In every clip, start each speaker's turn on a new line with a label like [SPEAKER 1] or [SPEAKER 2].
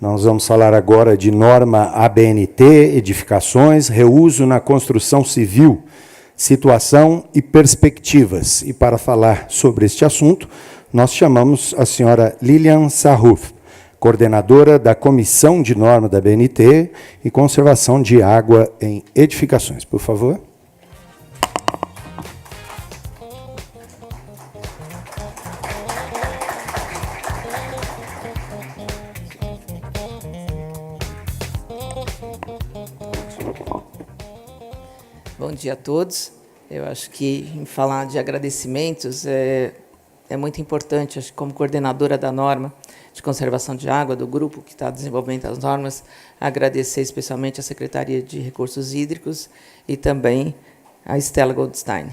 [SPEAKER 1] Nós vamos falar agora de norma ABNT, edificações, reuso na construção civil, situação e perspectivas. E para falar sobre este assunto, nós chamamos a senhora Lilian Sarruf, coordenadora da Comissão de Norma da ABNT e Conservação de Água em Edificações. Por favor.
[SPEAKER 2] Bom dia a todos. Eu acho que em falar de agradecimentos é muito importante, acho que como coordenadora da norma de conservação de água, do grupo que está desenvolvendo as normas, agradecer especialmente à Secretaria de Recursos Hídricos e também a Stella Goldstein.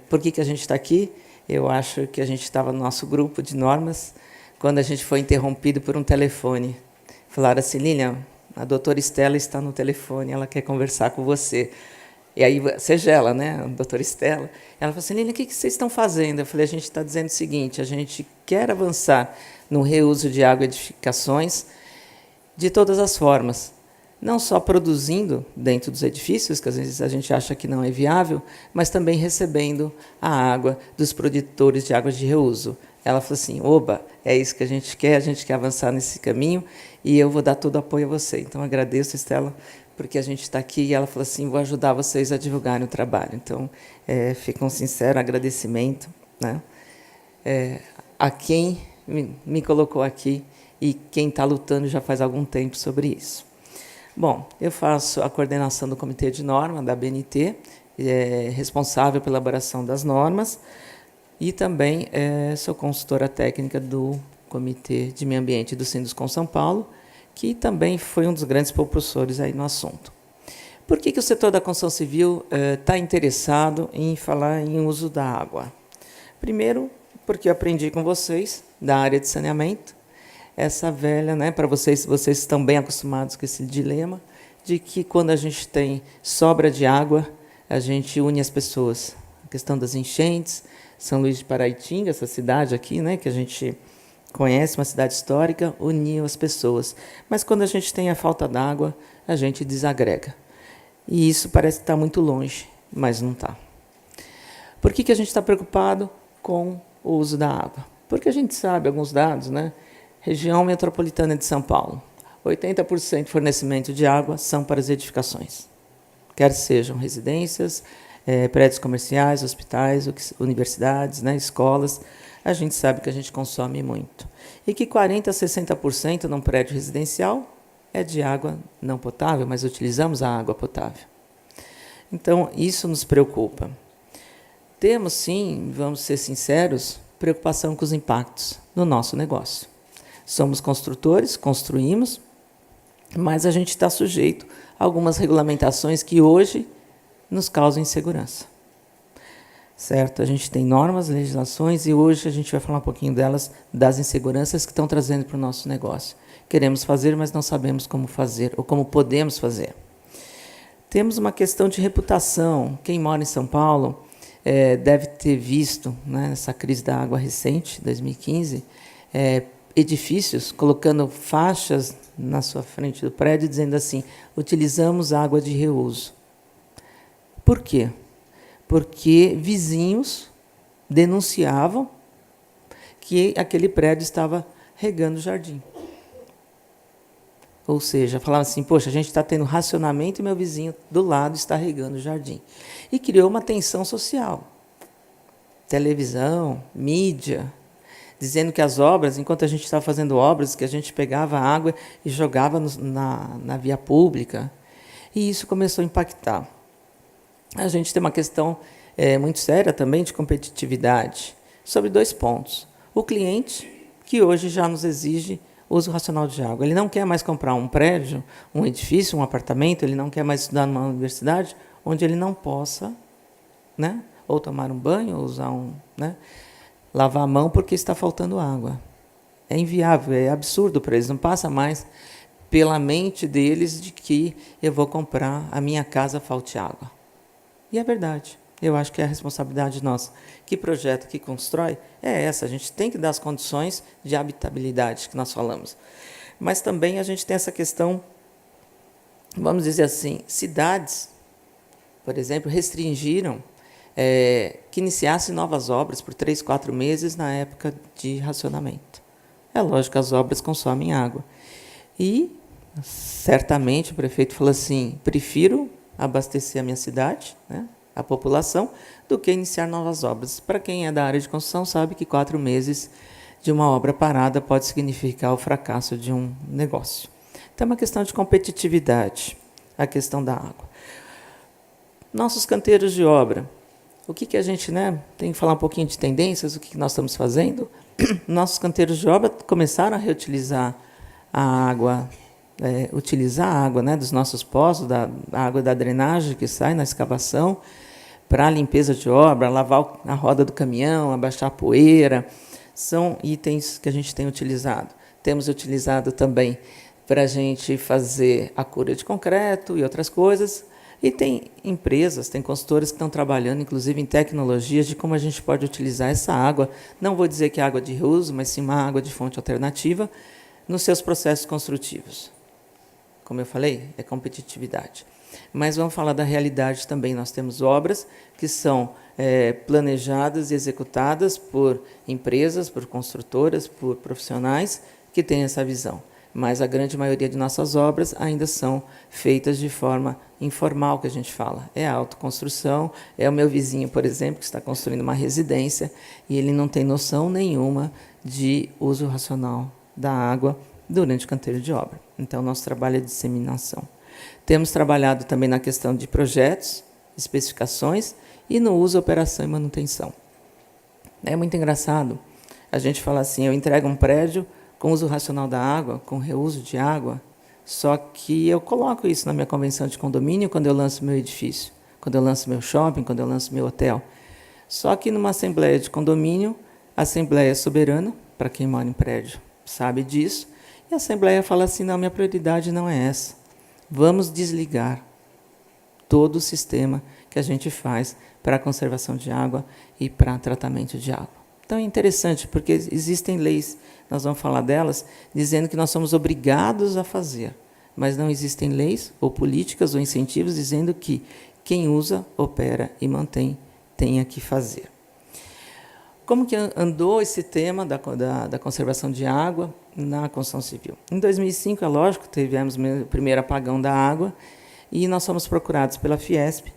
[SPEAKER 2] Por que a gente está aqui? Eu acho que a gente estava no nosso grupo de normas, quando a gente foi interrompido por um telefone. Falaram assim, Lilian, a doutora Stella está no telefone, ela quer conversar com você. E aí, seja ela, né, a doutora Stella, ela falou assim, Lilian, o que vocês estão fazendo? Eu falei, a gente está dizendo o seguinte, a gente quer avançar no reuso de água e edificações de todas as formas, não só produzindo dentro dos edifícios, que às vezes a gente acha que não é viável, mas também recebendo a água dos produtores de águas de reuso. Ela falou assim, oba, é isso que a gente quer avançar nesse caminho e eu vou dar todo o apoio a você. Então, agradeço, Stella, porque a gente está aqui e ela falou assim, vou ajudar vocês a divulgarem o trabalho. Então, fica um sincero agradecimento, né, a quem me colocou aqui e quem está lutando já faz algum tempo sobre isso. Bom, eu faço a coordenação do Comitê de Norma, da ABNT, responsável pela elaboração das normas, e também sou consultora técnica do Comitê de Meio Ambiente do Sinduscom São Paulo, que também foi um dos grandes propulsores aí no assunto. Por que o setor da construção civil está interessado em falar em uso da água? Primeiro, porque eu aprendi com vocês, da área de saneamento, essa velha, né, para vocês estão bem acostumados com esse dilema, de que quando a gente tem sobra de água, a gente une as pessoas. A questão das enchentes, São Luís de Paraitinga, essa cidade aqui, né, que a gente conhece, uma cidade histórica, uniu as pessoas. Mas quando a gente tem a falta d'água, a gente desagrega. E isso parece estar muito longe, mas não está. Por que a gente está preocupado com o uso da água? Porque a gente sabe alguns dados, né? Região metropolitana de São Paulo, 80% de fornecimento de água são para as edificações. Quer sejam residências, prédios comerciais, hospitais, universidades, né, escolas, a gente sabe que a gente consome muito. E que 40% a 60% num prédio residencial é de água não potável, mas utilizamos a água potável. Então, isso nos preocupa. Temos, sim, vamos ser sinceros, preocupação com os impactos no nosso negócio. Somos construtores, construímos, mas a gente está sujeito a algumas regulamentações que hoje nos causam insegurança. Certo? A gente tem normas, legislações, e hoje a gente vai falar um pouquinho delas, das inseguranças que estão trazendo para o nosso negócio. Queremos fazer, mas não sabemos como fazer, ou como podemos fazer. Temos uma questão de reputação. Quem mora em São Paulo deve ter visto, né, nessa crise da água recente, 2015, edifícios colocando faixas na sua frente do prédio, dizendo assim, utilizamos água de reuso. Por quê? Porque vizinhos denunciavam que aquele prédio estava regando o jardim. Ou seja, falavam assim, poxa, a gente está tendo racionamento e meu vizinho do lado está regando o jardim. E criou uma tensão social. Televisão, mídia, dizendo que as obras, enquanto a gente estava fazendo obras, que a gente pegava água e jogava na via pública. E isso começou a impactar. A gente tem uma questão muito séria também de competitividade, sobre 2 pontos. O cliente, que hoje já nos exige uso racional de água. Ele não quer mais comprar um prédio, um edifício, um apartamento, ele não quer mais estudar numa universidade onde ele não possa, né, ou tomar um banho, ou usar lavar a mão porque está faltando água. É inviável, é absurdo para eles, não passa mais pela mente deles de que eu vou comprar, a minha casa falte água. E é verdade, eu acho que é a responsabilidade nossa. Que projeto que constrói é essa, a gente tem que dar as condições de habitabilidade que nós falamos. Mas também a gente tem essa questão, vamos dizer assim, cidades, por exemplo, restringiram que iniciassem novas obras por 3, 4 meses na época de racionamento. É lógico que as obras consomem água. E, certamente, o prefeito falou assim, prefiro abastecer a minha cidade, né, a população, do que iniciar novas obras. Para quem é da área de construção, sabe que 4 meses de uma obra parada pode significar o fracasso de um negócio. Então, é uma questão de competitividade, a questão da água. Nossos canteiros de obra. O que a gente, né, tem que falar um pouquinho de tendências, o que nós estamos fazendo? Nossos canteiros de obra começaram a reutilizar a água, utilizar a água, né, dos nossos poços, a água da drenagem que sai na escavação, para a limpeza de obra, lavar a roda do caminhão, abaixar a poeira. São itens que a gente tem utilizado. Temos utilizado também para a gente fazer a cura de concreto e outras coisas. E tem empresas, tem consultores que estão trabalhando, inclusive, em tecnologias de como a gente pode utilizar essa água, não vou dizer que é água de reuso, mas sim uma água de fonte alternativa, nos seus processos construtivos. Como eu falei, é competitividade. Mas vamos falar da realidade também. Nós temos obras que são planejadas e executadas por empresas, por construtoras, por profissionais que têm essa visão. Mas a grande maioria de nossas obras ainda são feitas de forma informal, que a gente fala. É a autoconstrução, é o meu vizinho, por exemplo, que está construindo uma residência e ele não tem noção nenhuma de uso racional da água durante o canteiro de obra. Então, nosso trabalho é disseminação. Temos trabalhado também na questão de projetos, especificações e no uso, operação e manutenção. É muito engraçado a gente falar assim, eu entrego um prédio com uso racional da água, com reuso de água, só que eu coloco isso na minha convenção de condomínio quando eu lanço meu edifício, quando eu lanço meu shopping, quando eu lanço meu hotel. Só que numa assembleia de condomínio, a assembleia é soberana, para quem mora em prédio sabe disso, e a assembleia fala assim, não, minha prioridade não é essa. Vamos desligar todo o sistema que a gente faz para a conservação de água e para tratamento de água. Então, é interessante, porque existem leis, nós vamos falar delas, dizendo que nós somos obrigados a fazer, mas não existem leis ou políticas ou incentivos dizendo que quem usa, opera e mantém tenha que fazer. Como que andou esse tema da conservação de água na construção civil? Em 2005, é lógico, tivemos o primeiro apagão da água e nós fomos procurados pela Fiesp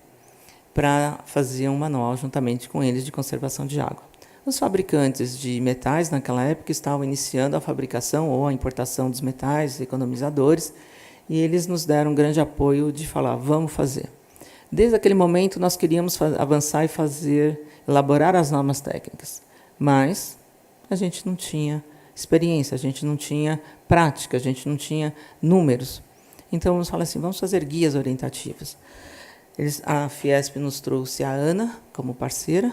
[SPEAKER 2] para fazer um manual juntamente com eles de conservação de água. Os fabricantes de metais, naquela época, estavam iniciando a fabricação ou a importação dos metais, economizadores, e eles nos deram um grande apoio de falar, vamos fazer. Desde aquele momento, nós queríamos avançar e elaborar as normas técnicas, mas a gente não tinha experiência, a gente não tinha prática, a gente não tinha números. Então, vamos falar assim, vamos fazer guias orientativas. A Fiesp nos trouxe a Ana como parceira,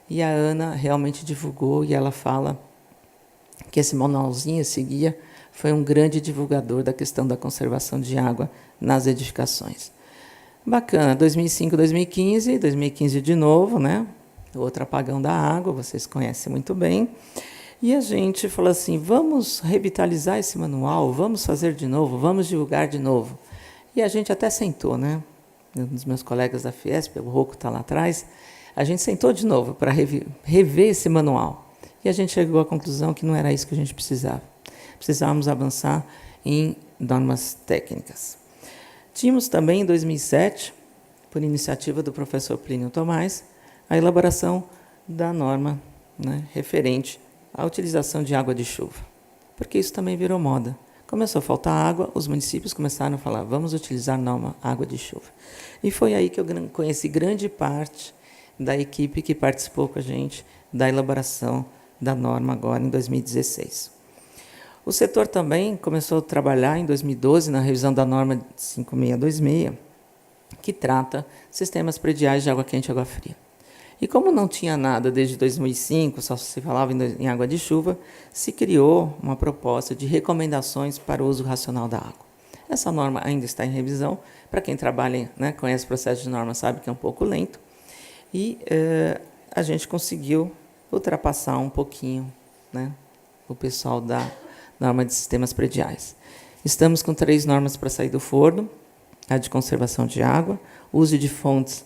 [SPEAKER 2] e a Ana realmente divulgou, e ela fala que esse manualzinho, esse guia, foi um grande divulgador da questão da conservação de água nas edificações. Bacana, 2005, 2015, 2015 de novo, né? Outro apagão da água, vocês conhecem muito bem. E a gente falou assim, vamos revitalizar esse manual, vamos fazer de novo, vamos divulgar de novo. E a gente até sentou, né? Um dos meus colegas da Fiesp, o Rocco está lá atrás, a gente sentou de novo para rever esse manual. E a gente chegou à conclusão que não era isso que a gente precisava. Precisávamos avançar em normas técnicas. Tínhamos também, em 2007, por iniciativa do professor Plínio Tomás, a elaboração da norma, né, referente à utilização de água de chuva. Porque isso também virou moda. Começou a faltar água, os municípios começaram a falar, vamos utilizar a norma água de chuva. E foi aí que eu conheci grande parte da equipe que participou com a gente da elaboração da norma agora em 2016. O setor também começou a trabalhar em 2012 na revisão da norma 5626, que trata sistemas prediais de água quente e água fria. E como não tinha nada desde 2005, só se falava em água de chuva, se criou uma proposta de recomendações para o uso racional da água. Essa norma ainda está em revisão. Para quem trabalha, né, conhece o processo de norma, sabe que é um pouco lento. E a gente conseguiu ultrapassar um pouquinho, né, o pessoal norma de sistemas prediais. Estamos com 3 normas para sair do forno: a de conservação de água, uso de fontes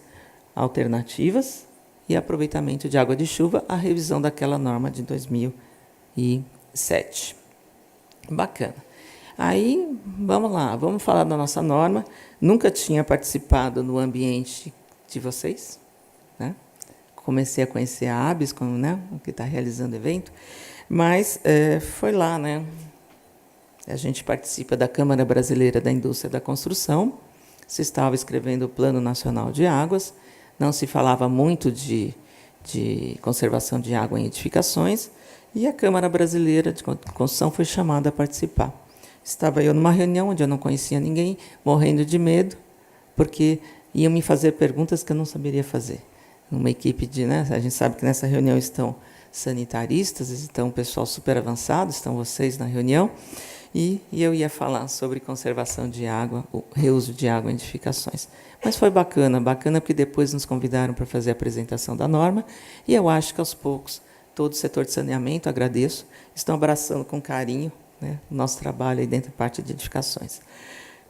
[SPEAKER 2] alternativas e aproveitamento de água de chuva, a revisão daquela norma de 2007. Bacana. Aí, vamos lá, vamos falar da nossa norma. Nunca tinha participado no ambiente de vocês, né? Comecei a conhecer a ABS, né, que está realizando o evento, mas foi lá, né? A gente participa da Câmara Brasileira da Indústria da Construção, se estava escrevendo o Plano Nacional de Águas, não se falava muito de conservação de água em edificações, e a Câmara Brasileira de Construção foi chamada a participar. Estava eu numa reunião onde eu não conhecia ninguém, morrendo de medo, porque iam me fazer perguntas que eu não saberia fazer. Uma equipe de, né, a gente sabe que nessa reunião estão sanitaristas, estão um pessoal super avançado, estão vocês na reunião, e eu ia falar sobre conservação de água, o reuso de água em edificações. Mas foi bacana porque depois nos convidaram para fazer a apresentação da norma, e eu acho que aos poucos todo o setor de saneamento, agradeço, estão abraçando com carinho, né, o nosso trabalho aí dentro da parte de edificações.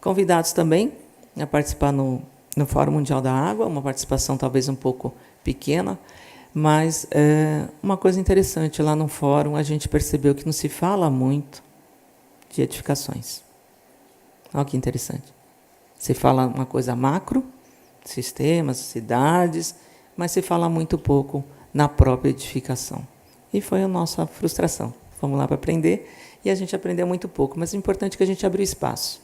[SPEAKER 2] Convidados também a participar no Fórum Mundial da Água, uma participação talvez um pouco pequena, mas uma coisa interessante, lá no fórum a gente percebeu que não se fala muito de edificações. Olha que interessante. Se fala uma coisa macro, sistemas, cidades, mas se fala muito pouco na própria edificação. E foi a nossa frustração. Fomos lá para aprender, e a gente aprendeu muito pouco, mas o importante é que a gente abriu espaço.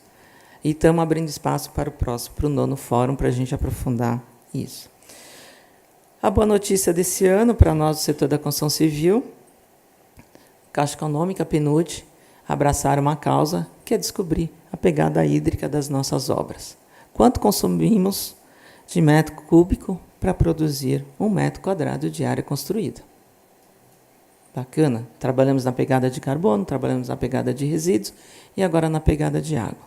[SPEAKER 2] E estamos abrindo espaço para o próximo, para o 9º fórum, para a gente aprofundar isso. A boa notícia desse ano, para nós do setor da construção civil, Caixa Econômica, PNUD, abraçaram uma causa que é descobrir a pegada hídrica das nossas obras. Quanto consumimos de metro cúbico para produzir 1 metro quadrado de área construída? Bacana. Trabalhamos na pegada de carbono, trabalhamos na pegada de resíduos e agora na pegada de água.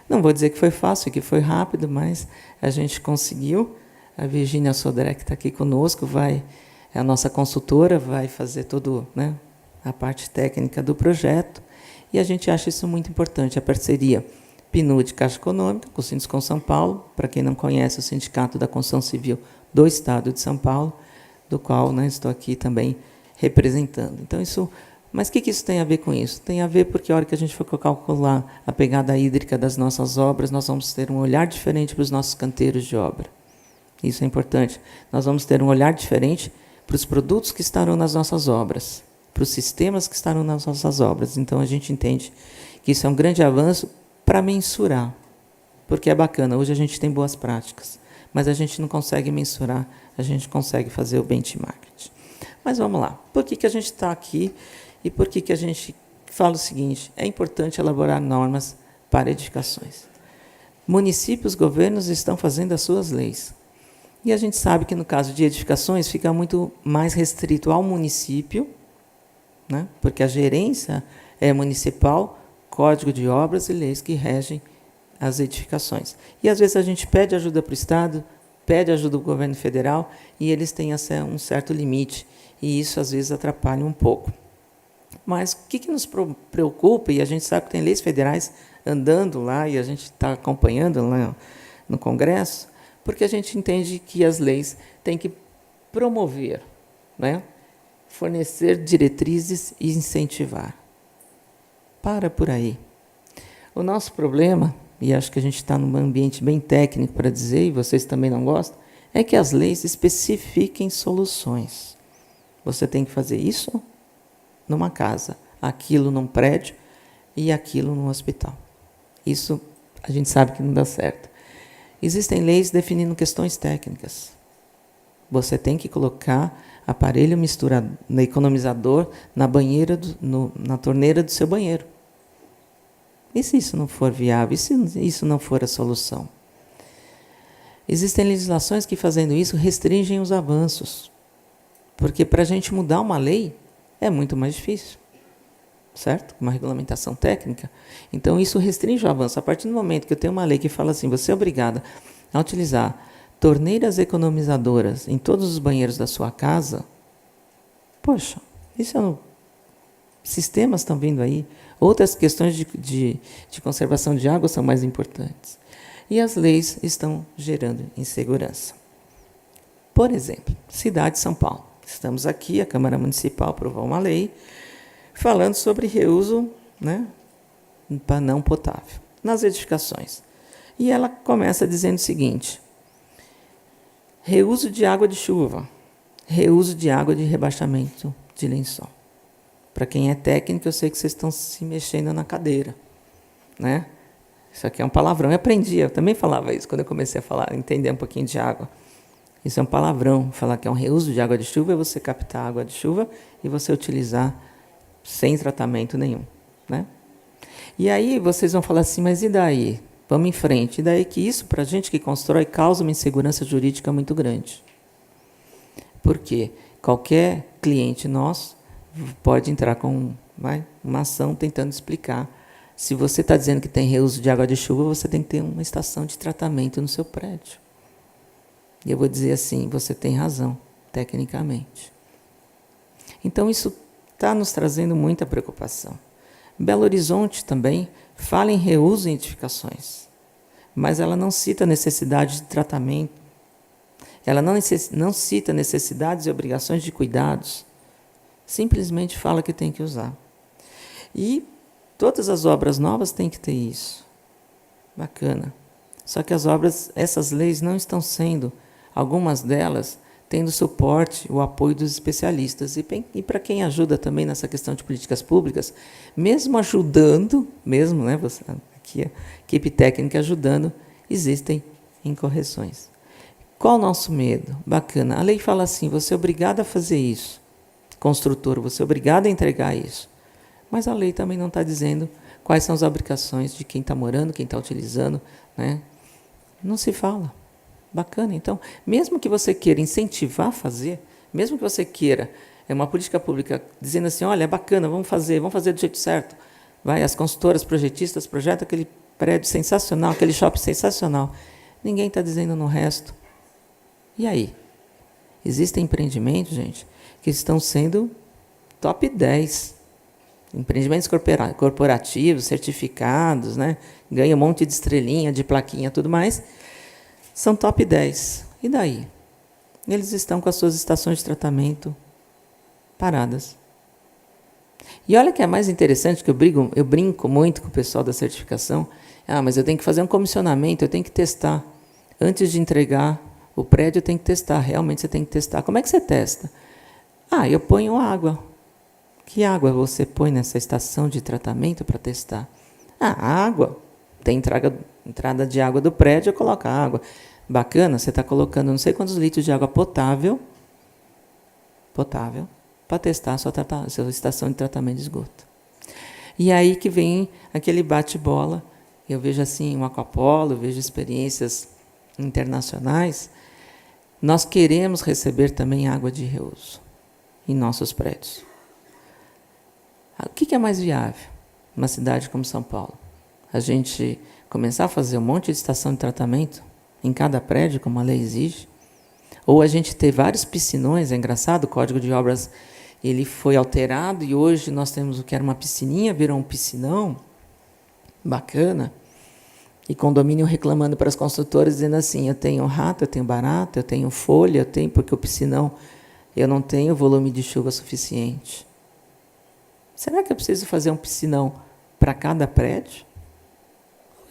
[SPEAKER 2] Não vou dizer que foi fácil, que foi rápido, mas a gente conseguiu. A Virgínia Sodré, que está aqui conosco, é a nossa consultora, vai fazer toda, né, a parte técnica do projeto, e a gente acha isso muito importante, a parceria PNUD Caixa Econômica, com o Sinduscom São Paulo, para quem não conhece, o Sindicato da Construção Civil do Estado de São Paulo, do qual, né, estou aqui também representando. Então, mas o que isso tem a ver com isso? Tem a ver porque a hora que a gente for calcular a pegada hídrica das nossas obras, nós vamos ter um olhar diferente para os nossos canteiros de obra. Isso é importante. Nós vamos ter um olhar diferente para os produtos que estarão nas nossas obras, para os sistemas que estarão nas nossas obras. Então, a gente entende que isso é um grande avanço para mensurar, porque é bacana. Hoje a gente tem boas práticas, mas a gente não consegue mensurar, a gente consegue fazer o benchmark. Mas vamos lá. Por que a gente está aqui e por que a gente fala o seguinte? É importante elaborar normas para edificações. Municípios, governos estão fazendo as suas leis. E a gente sabe que, no caso de edificações, fica muito mais restrito ao município, né, porque a gerência é municipal, código de obras e leis que regem as edificações. E, às vezes, a gente pede ajuda para o Estado, pede ajuda do governo federal, e eles têm um certo limite, e isso, às vezes, atrapalha um pouco. Mas o que nos preocupa, e a gente sabe que tem leis federais andando lá, e a gente está acompanhando lá no Congresso, porque a gente entende que as leis têm que promover, né, fornecer diretrizes e incentivar. Para por aí. O nosso problema, e acho que a gente está num ambiente bem técnico para dizer, e vocês também não gostam, é que as leis especifiquem soluções. Você tem que fazer isso numa casa, aquilo num prédio e aquilo num hospital. Isso a gente sabe que não dá certo. Existem leis definindo questões técnicas. Você tem que colocar aparelho economizador na banheira, na torneira do seu banheiro. E se isso não for viável? E se isso não for a solução? Existem legislações que, fazendo isso, restringem os avanços. Porque para a gente mudar uma lei é muito mais difícil. Certo? Uma regulamentação técnica. Então, isso restringe o avanço. A partir do momento que eu tenho uma lei que fala assim, você é obrigada a utilizar torneiras economizadoras em todos os banheiros da sua casa, poxa, isso sistemas estão vindo aí, outras questões de conservação de água são mais importantes. E as leis estão gerando insegurança. Por exemplo, cidade de São Paulo. Estamos aqui, a Câmara Municipal aprovou uma lei falando sobre reuso, né, para não potável nas edificações. E ela começa dizendo o seguinte: reuso de água de chuva, reuso de água de rebaixamento de lençol. Para quem é técnico, eu sei que vocês estão se mexendo na cadeira, né? Isso aqui é um palavrão. Eu aprendi, eu também falava isso quando eu comecei a falar, entender um pouquinho de água. Isso é um palavrão. Falar que é um reuso de água de chuva é você captar a água de chuva e você utilizar sem tratamento nenhum, né? E aí vocês vão falar assim, mas e daí? Vamos em frente. E daí que isso, para a gente que constrói, causa uma insegurança jurídica muito grande. Por quê? Qualquer cliente nosso pode entrar com uma ação tentando explicar. Se você está dizendo que tem reuso de água de chuva, você tem que ter uma estação de tratamento no seu prédio. E eu vou dizer assim, você tem razão, tecnicamente. Então, isso está nos trazendo muita preocupação. Belo Horizonte também fala em reuso em edificações, mas ela não cita necessidade de tratamento, ela não cita necessidades e obrigações de cuidados, simplesmente fala que tem que usar. E todas as obras novas têm que ter isso. Bacana. Só que essas leis não estão sendo, algumas delas, tendo suporte, o apoio dos especialistas. E para quem ajuda também nessa questão de políticas públicas, mesmo ajudando, né, você, aqui a equipe técnica ajudando, existem incorreções. Qual o nosso medo? Bacana. A lei fala assim, você é obrigado a fazer isso. Construtor, você é obrigado a entregar isso. Mas a lei também não está dizendo quais são as obrigações de quem está morando, quem está utilizando, né? Não se fala. Bacana. Então, mesmo que você queira incentivar a fazer, mesmo que você queira, uma política pública dizendo assim, olha, é bacana, vamos fazer do jeito certo. As consultoras, projetistas, projetam aquele prédio sensacional, aquele shopping sensacional. Ninguém está dizendo no resto. E aí? Existem empreendimentos, gente, que estão sendo top 10. Empreendimentos corporativos, certificados, né? Ganham um monte de estrelinha, de plaquinha, tudo mais. São top 10. E daí? Eles estão com as suas estações de tratamento paradas. E olha que é mais interessante, que eu brinco muito com o pessoal da certificação. Mas eu tenho que fazer um comissionamento, eu tenho que testar. Antes de entregar o prédio, eu tenho que testar. Realmente você tem que testar. Como é que você testa? Eu ponho água. Que água você põe nessa estação de tratamento para testar? A água. Tem entrada de água do prédio, eu coloco a água. Bacana, você está colocando não sei quantos litros de água potável, para testar a sua estação de tratamento de esgoto. E aí que vem aquele bate-bola. Eu vejo assim um aquapolo, eu vejo experiências internacionais. Nós queremos receber também água de reuso em nossos prédios. O que é mais viável numa cidade como São Paulo? A gente começar a fazer um monte de estação de tratamento em cada prédio, como a lei exige, ou a gente ter vários piscinões. É engraçado, o Código de Obras ele foi alterado e hoje nós temos o que era uma piscininha, virou um piscinão, bacana, e condomínio reclamando para as construtoras, dizendo assim, eu tenho rato, eu tenho barata, eu tenho folha, porque o piscinão eu não tenho volume de chuva suficiente. Será que eu preciso fazer um piscinão para cada prédio?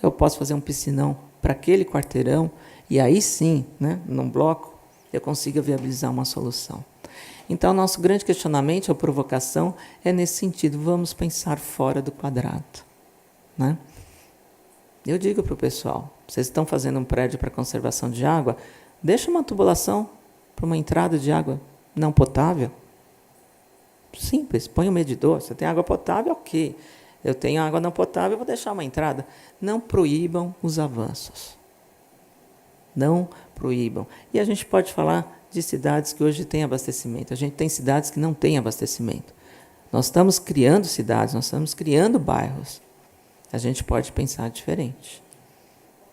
[SPEAKER 2] Eu posso fazer um piscinão para aquele quarteirão e aí sim, né, num bloco, eu consigo viabilizar uma solução. Então, nosso grande questionamento, a provocação, é nesse sentido, vamos pensar fora do quadrado. Né? Eu digo para o pessoal, vocês estão fazendo um prédio para conservação de água, deixa uma tubulação para uma entrada de água não potável. Simples, põe um medidor. Você tem água potável, ok. Eu tenho água não potável, vou deixar uma entrada. Não proíbam os avanços. Não proíbam. E a gente pode falar de cidades que hoje têm abastecimento. A gente tem cidades que não têm abastecimento. Nós estamos criando cidades, nós estamos criando bairros. A gente pode pensar diferente.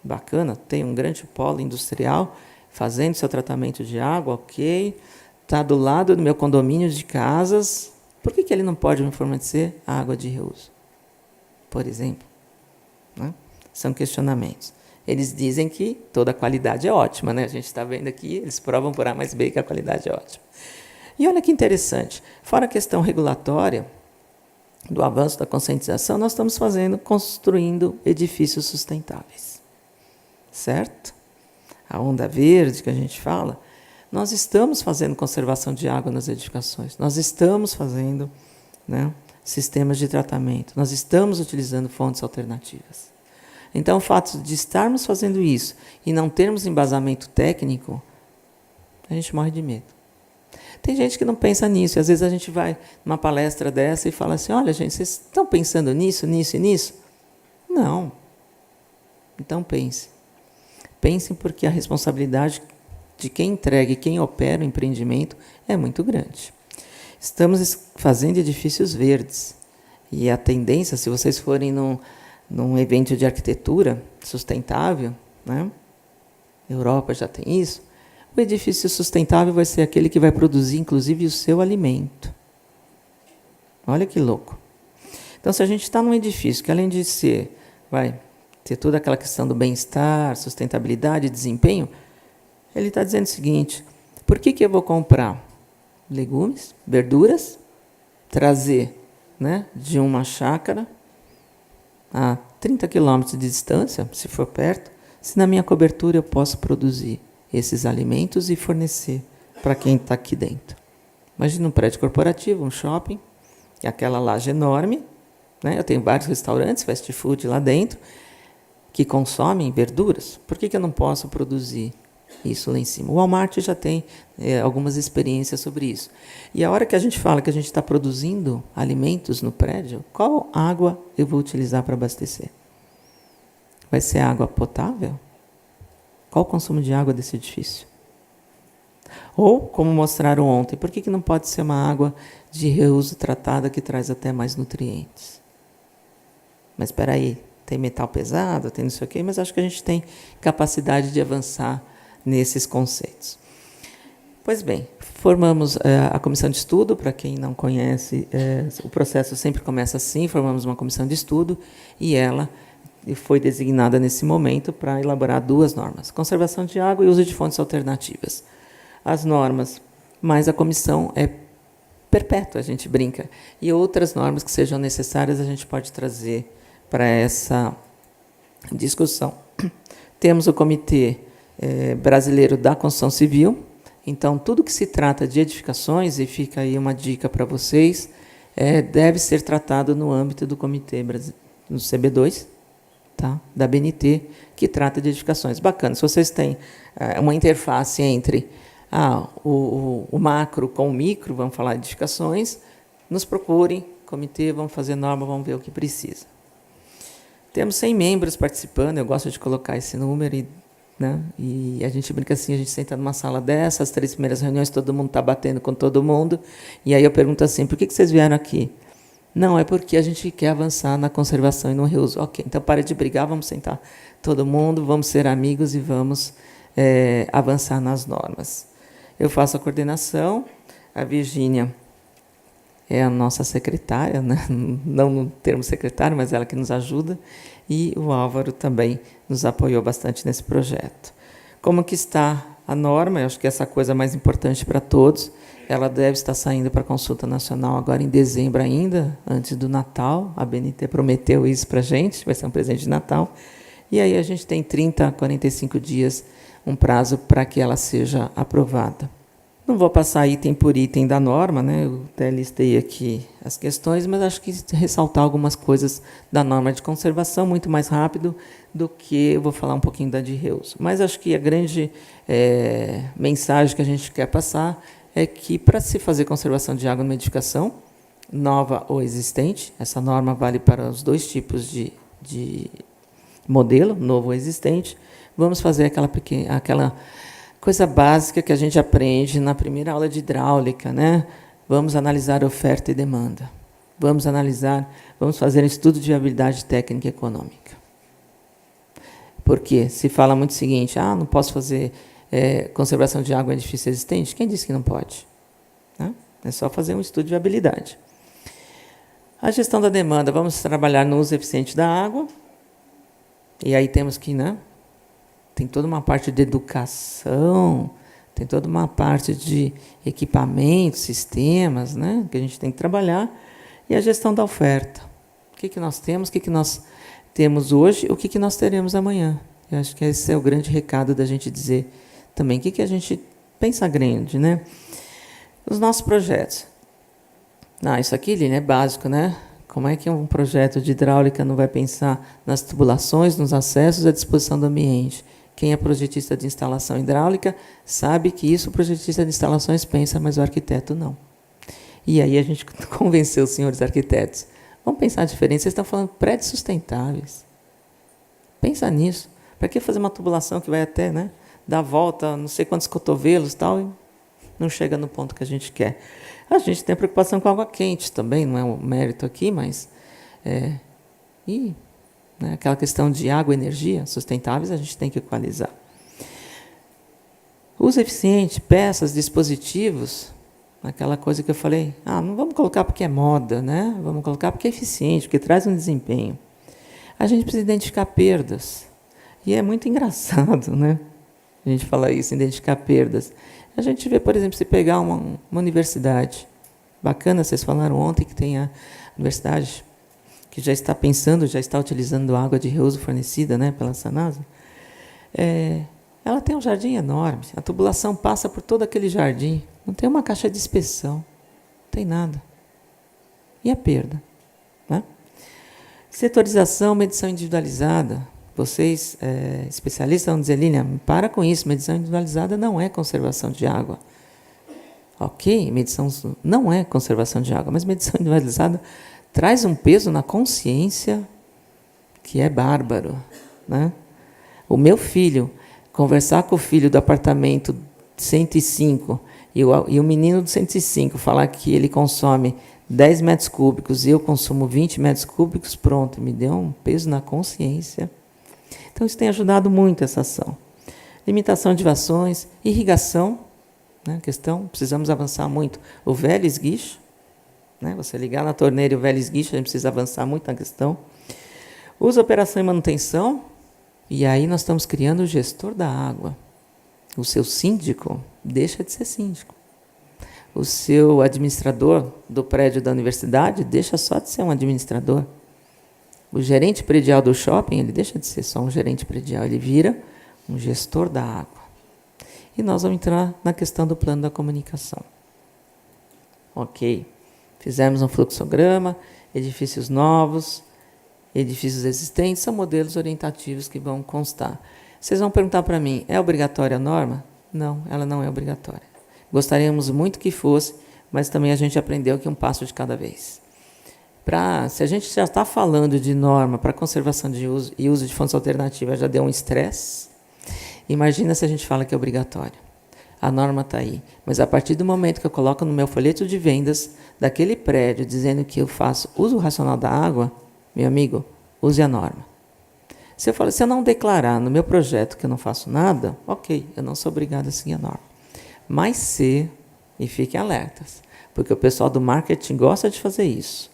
[SPEAKER 2] Bacana, tem um grande polo industrial fazendo seu tratamento de água, ok. Está do lado do meu condomínio de casas, Por que ele não pode me fornecer água de reuso? Por exemplo. Né? São questionamentos. Eles dizem que toda a qualidade é ótima, né? A gente está vendo aqui, eles provam por A mais B que a qualidade é ótima. E olha que interessante, fora a questão regulatória, do avanço da conscientização, nós estamos construindo edifícios sustentáveis. Certo? A onda verde que a gente fala, nós estamos fazendo conservação de água nas edificações, nós estamos fazendo, né, sistemas de tratamento, nós estamos utilizando fontes alternativas. Então, o fato de estarmos fazendo isso e não termos embasamento técnico, a gente morre de medo. Tem gente que não pensa nisso, e às vezes a gente vai numa palestra dessa e fala assim, olha, gente, vocês estão pensando nisso, nisso e nisso? Não. Então, pense. Pensem porque a responsabilidade de quem entrega e quem opera o empreendimento é muito grande. Estamos fazendo edifícios verdes, e a tendência, se vocês forem num evento de arquitetura sustentável, né? Europa já tem isso, o edifício sustentável vai ser aquele que vai produzir, inclusive, o seu alimento. Olha que louco. Então, se a gente está num edifício que, além de vai ter toda aquela questão do bem-estar, sustentabilidade, desempenho, ele está dizendo o seguinte, por que eu vou comprar legumes, verduras, trazer, né, de uma chácara a 30 quilômetros de distância, se for perto, se na minha cobertura eu posso produzir esses alimentos e fornecer para quem está aqui dentro. Imagina um prédio corporativo, um shopping, e aquela laje enorme, né? Eu tenho vários restaurantes, fast food lá dentro, que consomem verduras. Por que eu não posso produzir isso lá em cima? O Walmart já tem algumas experiências sobre isso. E a hora que a gente fala que a gente está produzindo alimentos no prédio, qual água eu vou utilizar para abastecer? Vai ser água potável? Qual o consumo de água desse edifício? Ou, como mostraram ontem, por que não pode ser uma água de reuso tratada que traz até mais nutrientes? Mas espera aí, tem metal pesado, tem não sei o quê, mas acho que a gente tem capacidade de avançar nesses conceitos. Pois bem, formamos a comissão de estudo. Para quem não conhece, o processo sempre começa assim, formamos uma comissão de estudo e ela foi designada nesse momento para elaborar 2 normas, conservação de água e uso de fontes alternativas. As normas, mais a comissão é perpétua, a gente brinca, e outras normas que sejam necessárias a gente pode trazer para essa discussão. Temos o Comitê Brasileiro da Construção Civil, então tudo que se trata de edificações, e fica aí uma dica para vocês, deve ser tratado no âmbito do Comitê no CB2, tá? Da BNT, que trata de edificações. Bacana, se vocês têm uma interface entre o macro com o micro, vamos falar de edificações, nos procurem, comitê, vamos fazer norma, vamos ver o que precisa. Temos 100 membros participando, eu gosto de colocar esse número, né? E a gente brinca assim, a gente senta numa sala dessa, as 3 primeiras reuniões, todo mundo está batendo com todo mundo, e aí eu pergunto assim, por que vocês vieram aqui? Não, é porque a gente quer avançar na conservação e no reuso. Ok, então para de brigar, vamos sentar todo mundo, vamos ser amigos e vamos avançar nas normas. Eu faço a coordenação, a Virgínia é a nossa secretária, né? Não no termo secretário, mas ela que nos ajuda, e o Álvaro também nos apoiou bastante nesse projeto. Como que está a norma? Eu acho que essa coisa mais importante para todos, ela deve estar saindo para a consulta nacional agora em dezembro ainda, antes do Natal. A BNT prometeu isso para a gente, vai ser um presente de Natal. E aí a gente tem 30 a 45 dias, um prazo para que ela seja aprovada. Não vou passar item por item da norma, né? Eu até listei aqui as questões, mas acho que ressaltar algumas coisas da norma de conservação muito mais rápido do que eu vou falar um pouquinho da de reuso. Mas acho que a grande mensagem que a gente quer passar é que, para se fazer conservação de água numa edificação, nova ou existente, essa norma vale para os 2 tipos de modelo, novo ou existente, vamos fazer aquela coisa básica que a gente aprende na primeira aula de hidráulica, né? Vamos analisar oferta e demanda. Vamos fazer um estudo de viabilidade técnica e econômica. Porque se fala muito o seguinte, não posso fazer conservação de água em edifício existente, quem disse que não pode? Né? É só fazer um estudo de viabilidade. A gestão da demanda, vamos trabalhar no uso eficiente da água. E aí temos que, né? Tem toda uma parte de educação, tem toda uma parte de equipamentos, sistemas, né? Que a gente tem que trabalhar. E a gestão da oferta. O que nós temos, o que nós temos hoje, o que nós teremos amanhã. Eu acho que esse é o grande recado da gente dizer também. O que a gente pensa grande, né? Os nossos projetos. Isso aqui, Lili, é básico, né? Como é que um projeto de hidráulica não vai pensar nas tubulações, nos acessos e à disposição do ambiente? Quem é projetista de instalação hidráulica sabe que isso o projetista de instalações pensa, mas o arquiteto não. E aí a gente convenceu os senhores arquitetos. Vamos pensar diferente. Vocês estão falando prédios sustentáveis. Pensa nisso. Para que fazer uma tubulação que vai até, né, dar volta, não sei quantos cotovelos tal, e não chega no ponto que a gente quer. A gente tem preocupação com água quente também, não é um mérito aqui, mas... né, aquela questão de água e energia sustentáveis, a gente tem que equalizar. Uso eficiente, peças, dispositivos, aquela coisa que eu falei, não vamos colocar porque é moda, né? Vamos colocar porque é eficiente, porque traz um desempenho. A gente precisa identificar perdas. E é muito engraçado, né? A gente fala isso, identificar perdas. A gente vê, por exemplo, se pegar uma universidade, bacana, vocês falaram ontem que tem a universidade que já está pensando, já está utilizando água de reuso fornecida, né, pela Sanasa. Ela tem um jardim enorme, a tubulação passa por todo aquele jardim, não tem uma caixa de inspeção, não tem nada. E a perda? Né? Setorização, medição individualizada. Vocês, especialistas, vão dizer, Lilian, para com isso, medição individualizada não é conservação de água. Ok, medição não é conservação de água, mas medição individualizada traz um peso na consciência que é bárbaro. Né? O meu filho, conversar com o filho do apartamento 105 e o menino do 105 falar que ele consome 10 metros cúbicos e eu consumo 20 metros cúbicos, pronto, me deu um peso na consciência. Então, isso tem ajudado muito essa ação. Limitação de vações, irrigação, né, questão, precisamos avançar muito. O velho esguicho, né, você ligar na torneira e o velho esguicho, a gente precisa avançar muito na questão. Uso, operação e manutenção, e aí nós estamos criando o gestor da água. O seu síndico deixa de ser síndico. O seu administrador do prédio da universidade deixa só de ser um administrador. O gerente predial do shopping, ele deixa de ser só um gerente predial, ele vira um gestor da água. E nós vamos entrar na questão do plano da comunicação. Ok, fizemos um fluxograma, edifícios novos, edifícios existentes, são modelos orientativos que vão constar. Vocês vão perguntar para mim, é obrigatória a norma? Não, ela não é obrigatória. Gostaríamos muito que fosse, mas também a gente aprendeu que um passo de cada vez. Se a gente já está falando de norma para conservação de uso e uso de fontes alternativas, já deu um estresse, imagina se a gente fala que é obrigatório. A norma está aí, mas a partir do momento que eu coloco no meu folheto de vendas daquele prédio dizendo que eu faço uso racional da água, meu amigo, use a norma. Se eu não declarar no meu projeto que eu não faço nada, ok, eu não sou obrigado a seguir a norma. Mas se, e fiquem alertas, porque o pessoal do marketing gosta de fazer isso.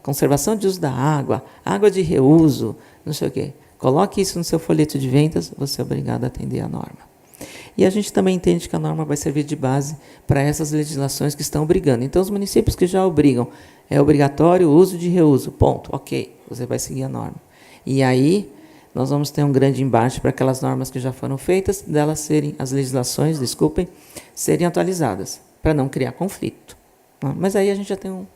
[SPEAKER 2] Conservação de uso da água, água de reuso, não sei o quê. Coloque isso no seu folheto de vendas, você é obrigado a atender a norma. E a gente também entende que a norma vai servir de base para essas legislações que estão obrigando. Então, os municípios que já obrigam, é obrigatório o uso de reuso, ponto, ok, você vai seguir a norma. E aí, nós vamos ter um grande embate para aquelas normas que já foram feitas, as legislações, serem atualizadas, para não criar conflito. Mas aí a gente já tem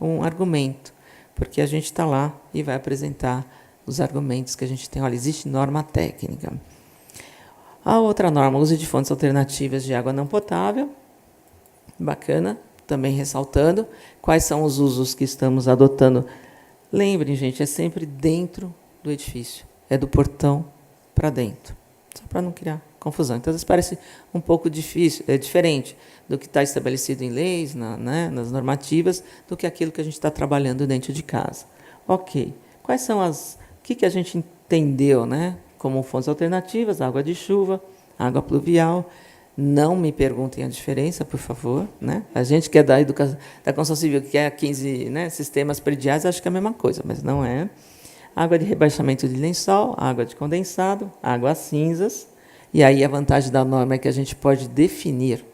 [SPEAKER 2] um argumento, porque a gente está lá e vai apresentar os argumentos que a gente tem. Olha, existe norma técnica. A outra norma, uso de fontes alternativas de água não potável, bacana, também ressaltando quais são os usos que estamos adotando. Lembrem, gente, é sempre dentro do edifício, é do portão para dentro, só para não criar confusão. Então, às vezes parece um pouco difícil, diferente do que está estabelecido em leis, nas normativas, do que aquilo que a gente está trabalhando dentro de casa. Ok, quais são o que a gente entendeu, né, como fontes alternativas? Água de chuva, água pluvial, Não me perguntem a diferença, por favor. Né? A gente que é da construção civil, que é 15, né, sistemas prediais, acha que é a mesma coisa, mas não é. Água de rebaixamento de lençol, água de condensado, águas cinzas. E aí a vantagem da norma é que a gente pode definir,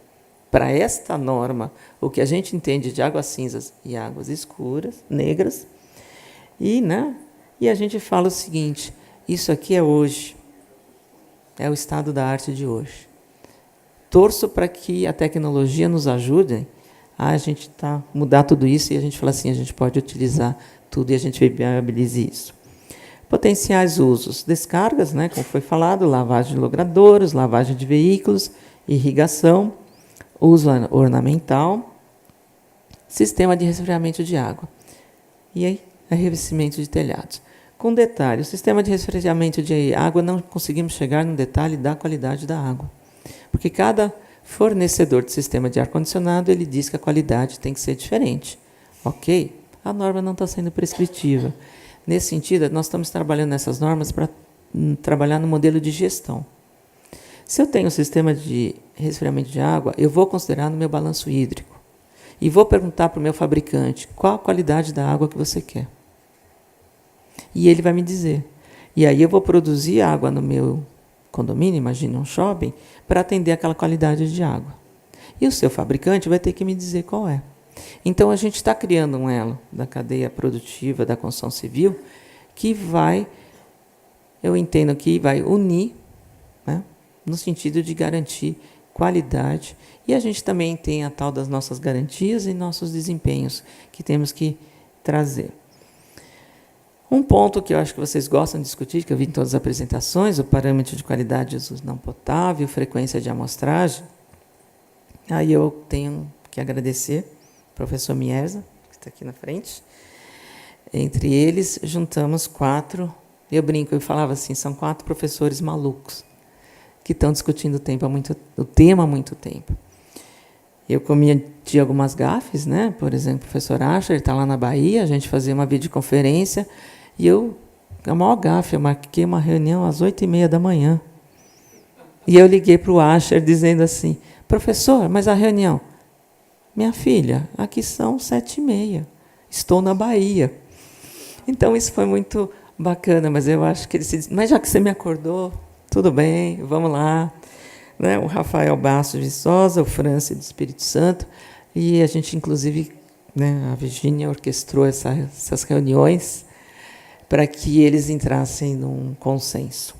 [SPEAKER 2] para esta norma, o que a gente entende de águas cinzas e águas escuras, negras. E, né, e a gente fala o seguinte, isso aqui é hoje, é o estado da arte de hoje. Torço para que a tecnologia nos ajude a gente mudar tudo isso e a gente fala assim, a gente pode utilizar tudo e a gente viabilize isso. Potenciais usos, descargas, né, como foi falado, lavagem de logradouros, lavagem de veículos, irrigação, uso ornamental, sistema de resfriamento de água e aí, revestimento de telhados. Com detalhe, o sistema de resfriamento de água não conseguimos chegar no detalhe da qualidade da água. Porque cada fornecedor de sistema de ar-condicionado, ele diz que a qualidade tem que ser diferente. Ok? A norma não está sendo prescritiva. Nesse sentido, nós estamos trabalhando nessas normas para trabalhar no modelo de gestão. Se eu tenho um sistema de resfriamento de água, eu vou considerar no meu balanço hídrico. E vou perguntar para o meu fabricante qual a qualidade da água que você quer. E ele vai me dizer. E aí eu vou produzir água no meu condomínio, imagine um shopping, para atender aquela qualidade de água. E o seu fabricante vai ter que me dizer qual é. Então, a gente está criando um elo da cadeia produtiva da construção civil que vai, eu entendo que vai unir, né, no sentido de garantir qualidade. E a gente também tem a tal das nossas garantias e nossos desempenhos que temos que trazer. Um ponto que eu acho que vocês gostam de discutir, que eu vi em todas as apresentações, o parâmetro de qualidade de uso não potável, frequência de amostragem. Aí eu tenho que agradecer ao professor Mierza, que está aqui na frente. Entre eles, juntamos 4, eu brinco, eu falava assim, são 4 professores malucos, que estão discutindo o tema há muito tempo. Eu cometi algumas gafes, né? Por exemplo, o professor Asher está lá na Bahia, a gente fazia uma videoconferência, e a maior gafe, eu marquei uma reunião às 8h30 da manhã. E eu liguei para o Asher dizendo assim, professor, mas a reunião? Minha filha, aqui são 7h30, estou na Bahia. Então, isso foi muito bacana, mas eu acho que ele se disse, mas já que você me acordou, tudo bem, vamos lá. Né? O Rafael Bastos de Souza, o Franci do Espírito Santo, e a gente, inclusive, né, a Virgínia orquestrou essas reuniões para que eles entrassem num consenso.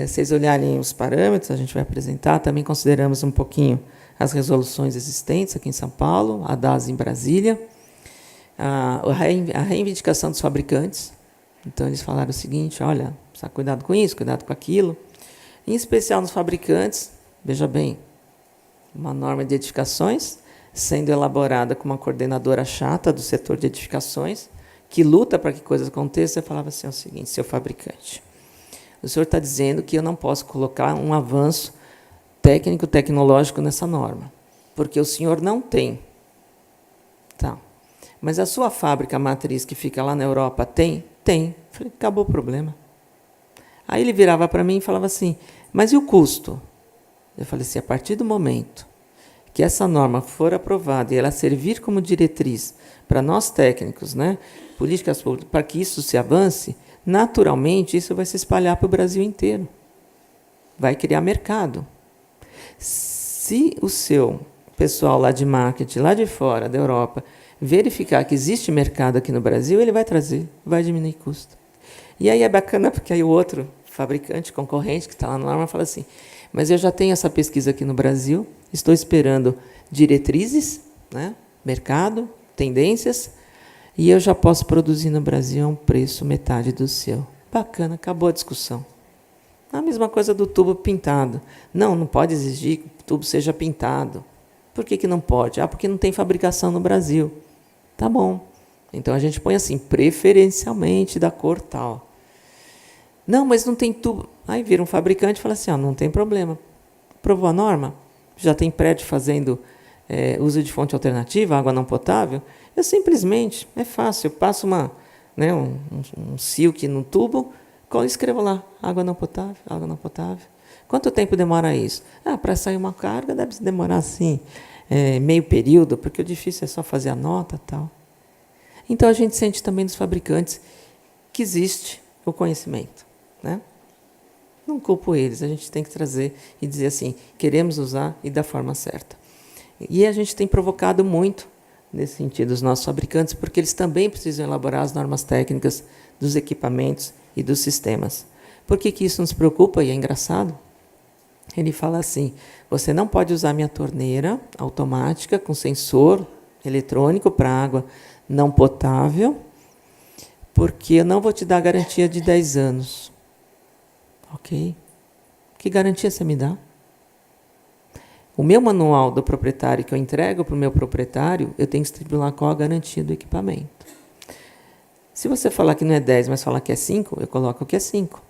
[SPEAKER 2] Vocês olharem os parâmetros, a gente vai apresentar, também consideramos um pouquinho as resoluções existentes aqui em São Paulo, a DAS em Brasília, a reivindicação dos fabricantes. Então, eles falaram o seguinte, olha, precisa cuidado com isso, cuidado com aquilo. Em especial nos fabricantes, veja bem, uma norma de edificações sendo elaborada com uma coordenadora chata do setor de edificações, que luta para que coisas aconteçam. Eu falava assim, é o seguinte, seu fabricante, o senhor está dizendo que eu não posso colocar um avanço técnico, tecnológico nessa norma, porque o senhor não tem. Tá. Mas a sua fábrica matriz, que fica lá na Europa, tem? Tem. Eu falei, acabou o problema. Aí ele virava para mim e falava assim, mas e o custo? Eu falei assim, a partir do momento que essa norma for aprovada e ela servir como diretriz para nós técnicos, né, políticas públicas, para que isso se avance, naturalmente isso vai se espalhar para o Brasil inteiro. Vai criar mercado. Se o seu pessoal lá de marketing, lá de fora, da Europa, verificar que existe mercado aqui no Brasil, ele vai trazer, vai diminuir custo. E aí é bacana porque aí o outro fabricante, concorrente, que está lá na norma, fala assim, mas eu já tenho essa pesquisa aqui no Brasil, estou esperando diretrizes, né, mercado, tendências, e eu já posso produzir no Brasil a um preço metade do seu. Bacana, acabou a discussão. A mesma coisa do tubo pintado. Não pode exigir que o tubo seja pintado. Por que não pode? Porque não tem fabricação no Brasil. Tá bom. Então, a gente põe assim, preferencialmente da cor tal. Não, mas não tem tubo. Aí vira um fabricante e fala assim, não tem problema. Aprovou a norma? Já tem prédio fazendo uso de fonte alternativa, água não potável? Eu simplesmente, é fácil, eu passo um silk no tubo, escrevo lá, água não potável, Quanto tempo demora isso? Para sair uma carga deve demorar assim, meio período, porque o difícil é só fazer a nota e tal. Então, a gente sente também dos fabricantes que existe o conhecimento, né? Não culpo eles, a gente tem que trazer e dizer assim, queremos usar e da forma certa. E a gente tem provocado muito, nesse sentido, os nossos fabricantes, porque eles também precisam elaborar as normas técnicas dos equipamentos e dos sistemas. Por que isso nos preocupa? E é engraçado. Ele fala assim, você não pode usar minha torneira automática com sensor eletrônico para água não potável, porque eu não vou te dar garantia de 10 anos. Ok? Que garantia você me dá? O meu manual do proprietário que eu entrego para o meu proprietário, eu tenho que estipular qual a garantia do equipamento. Se você falar que não é 10, mas falar que é 5, eu coloco que é 5.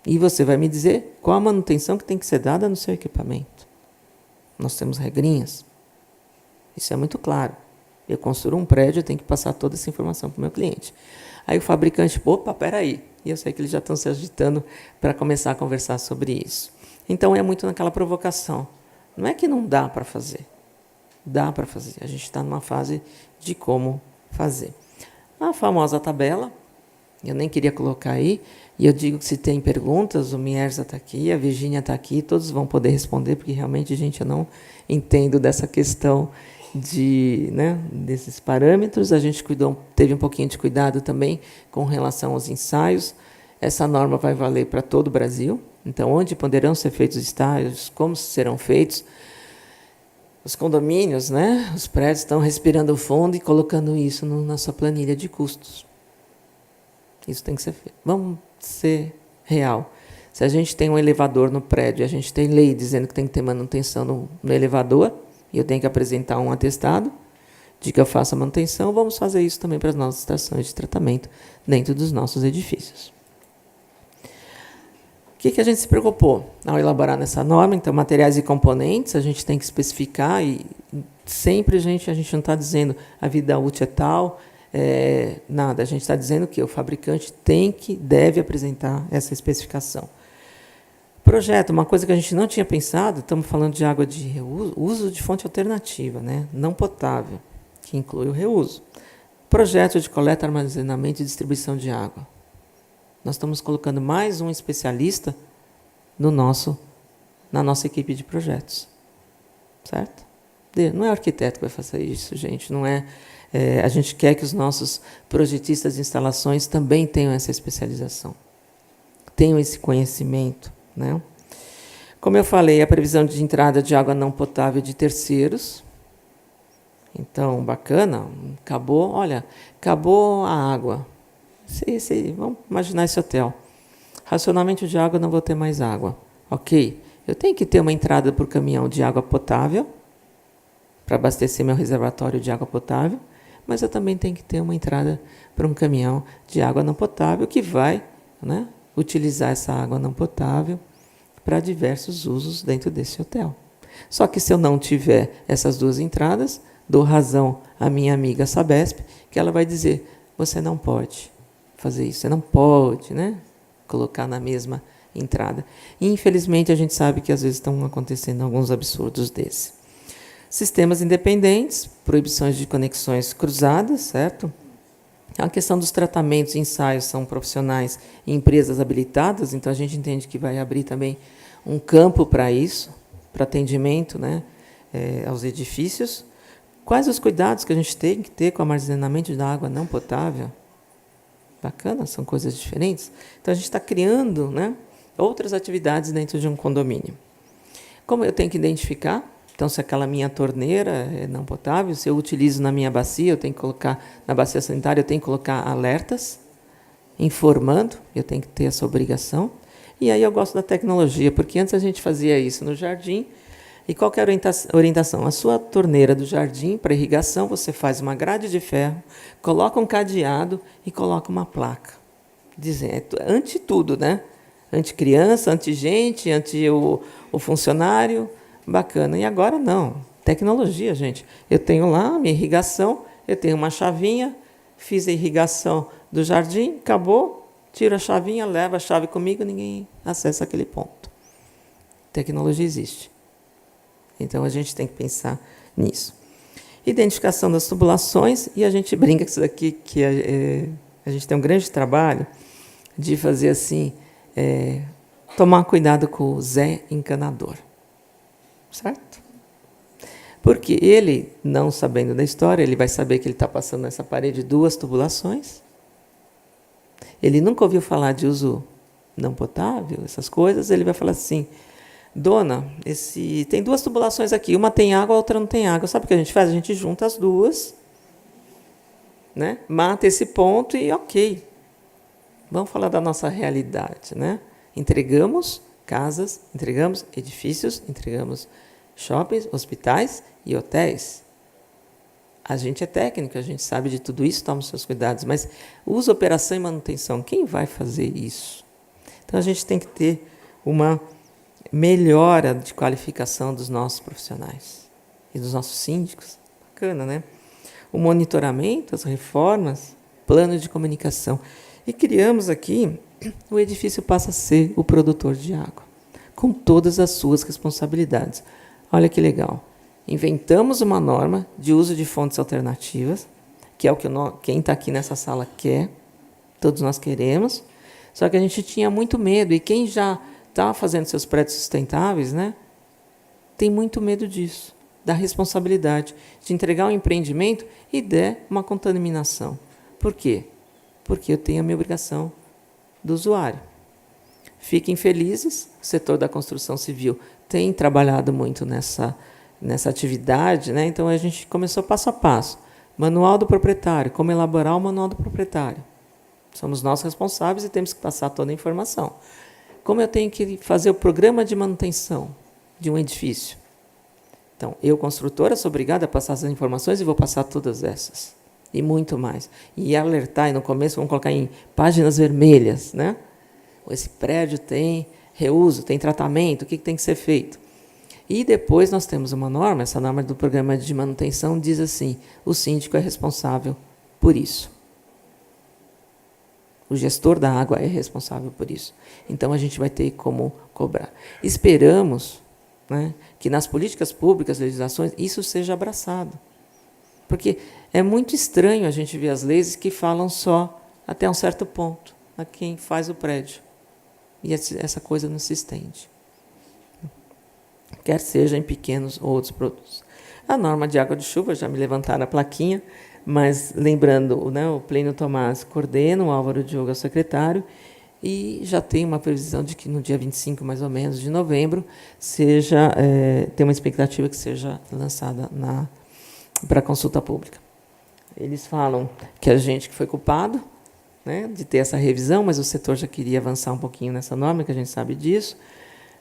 [SPEAKER 2] E você vai me dizer qual a manutenção que tem que ser dada no seu equipamento. Nós temos regrinhas. Isso é muito claro. Eu construo um prédio, eu tenho que passar toda essa informação para o meu cliente. Aí o fabricante, opa, peraí. E eu sei que eles já estão se agitando para começar a conversar sobre isso. Então, é muito naquela provocação. Não é que não dá para fazer. Dá para fazer. A gente está numa fase de como fazer. A famosa tabela, eu nem queria colocar aí, e eu digo que se tem perguntas, o Mierza está aqui, a Virgínia está aqui, todos vão poder responder, porque realmente, gente, eu não entendo dessa questão desses parâmetros. A gente teve um pouquinho de cuidado também com relação aos ensaios. Essa norma vai valer para todo o Brasil. Então, onde poderão ser feitos os estágios, como serão feitos. Os condomínios, os prédios estão respirando fundo e colocando isso na sua planilha de custos. Isso tem que ser feito. Vamos ser real. Se a gente tem um elevador no prédio, a gente tem lei dizendo que tem que ter manutenção no elevador, e eu tenho que apresentar um atestado de que eu faço a manutenção, vamos fazer isso também para as nossas estações de tratamento dentro dos nossos edifícios. O que a gente se preocupou ao elaborar nessa norma? Então, materiais e componentes, a gente tem que especificar, e sempre a gente não está dizendo a vida útil é tal, nada, a gente está dizendo que o fabricante deve apresentar essa especificação. Projeto, uma coisa que a gente não tinha pensado, estamos falando de água de reuso, uso de fonte alternativa, não potável, que inclui o reuso. Projeto de coleta, armazenamento e distribuição de água. Nós estamos colocando mais um especialista na nossa equipe de projetos. Certo? Não é o arquiteto que vai fazer isso, gente. Não é, a gente quer que os nossos projetistas de instalações também tenham essa especialização. Tenham esse conhecimento. Como eu falei, a previsão de entrada de água não potável de terceiros. Então, bacana, acabou a água. Vamos imaginar esse hotel. Racionamento de água, não vou ter mais água. Ok, eu tenho que ter uma entrada por caminhão de água potável, para abastecer meu reservatório de água potável, mas eu também tenho que ter uma entrada para um caminhão de água não potável que vai utilizar essa água não potável para diversos usos dentro desse hotel. Só que se eu não tiver essas duas entradas, dou razão à minha amiga Sabesp, que ela vai dizer, você não pode fazer isso, você não pode colocar na mesma entrada. E, infelizmente, a gente sabe que às vezes estão acontecendo alguns absurdos desses. Sistemas independentes, proibições de conexões cruzadas, certo? A questão dos tratamentos e ensaios são profissionais e empresas habilitadas, então a gente entende que vai abrir também um campo para isso, para atendimento aos edifícios. Quais os cuidados que a gente tem que ter com o armazenamento da água não potável? Bacana, são coisas diferentes. Então, a gente está criando outras atividades dentro de um condomínio. Como eu tenho que identificar? Então, se aquela minha torneira é não potável, se eu utilizo na minha bacia, eu tenho que colocar, na bacia sanitária, eu tenho que colocar alertas, informando, eu tenho que ter essa obrigação. E aí eu gosto da tecnologia, porque antes a gente fazia isso no jardim, e qual que era a orientação? A sua torneira do jardim, para irrigação, você faz uma grade de ferro, coloca um cadeado e coloca uma placa. Dizendo, ante tudo, Ante criança, ante gente, ante o funcionário. Bacana. E agora não. Tecnologia, gente. Eu tenho lá a minha irrigação, eu tenho uma chavinha, fiz a irrigação do jardim, acabou, tiro a chavinha, levo a chave comigo, ninguém acessa aquele ponto. Tecnologia existe. Então, a gente tem que pensar nisso. Identificação das tubulações, e a gente brinca com isso daqui, que a gente tem um grande trabalho de fazer assim, tomar cuidado com o Zé encanador. Certo? Porque ele, não sabendo da história, ele vai saber que ele está passando nessa parede 2 tubulações. Ele nunca ouviu falar de uso não potável, essas coisas. Ele vai falar assim, dona, tem 2 tubulações aqui, uma tem água, a outra não tem água. Sabe o que a gente faz? A gente junta as duas, né? Mata esse ponto e ok. Vamos falar da nossa realidade, né? Entregamos casas, entregamos edifícios, entregamos shoppings, hospitais e hotéis. A gente é técnico, a gente sabe de tudo isso, toma os seus cuidados, mas uso, operação e manutenção, quem vai fazer isso? Então, a gente tem que ter uma melhora de qualificação dos nossos profissionais e dos nossos síndicos. Bacana, né? O monitoramento, as reformas, plano de comunicação. E criamos aqui, o edifício passa a ser o produtor de água, com todas as suas responsabilidades. Olha que legal. Inventamos uma norma de uso de fontes alternativas, que é o que quem está aqui nessa sala quer, todos nós queremos, só que a gente tinha muito medo, e quem já está fazendo seus prédios sustentáveis, né, tem muito medo disso, da responsabilidade de entregar um empreendimento e der uma contaminação. Por quê? Porque eu tenho a minha obrigação do usuário. Fiquem felizes, o setor da construção civil tem trabalhado muito nessa atividade, né? Então, a gente começou passo a passo. Manual do proprietário, como elaborar o manual do proprietário. Somos nós responsáveis e temos que passar toda a informação. Como eu tenho que fazer o programa de manutenção de um edifício? Então, eu, construtora, sou obrigada a passar essas informações e vou passar todas essas. E muito mais. E alertar, e no começo vamos colocar em páginas vermelhas, né? Esse prédio tem reuso, tem tratamento, o que tem que ser feito? E depois nós temos uma norma, essa norma do programa de manutenção diz assim, o síndico é responsável por isso. O gestor da água é responsável por isso. Então, a gente vai ter como cobrar. Esperamos, né, que nas políticas públicas, legislações, isso seja abraçado. Porque é muito estranho a gente ver as leis que falam só até um certo ponto, a quem faz o prédio. E essa coisa não se estende. Quer seja em pequenos ou outros produtos. A norma de água de chuva, já me levantaram a plaquinha, mas lembrando, né, o Plínio Tomás coordena, o Álvaro Diogo é o secretário, e já tem uma previsão de que no dia 25, mais ou menos, de novembro, tem uma expectativa que seja lançada para consulta pública. Eles falam que a gente que foi culpado, né, de ter essa revisão, mas o setor já queria avançar um pouquinho nessa norma, que a gente sabe disso.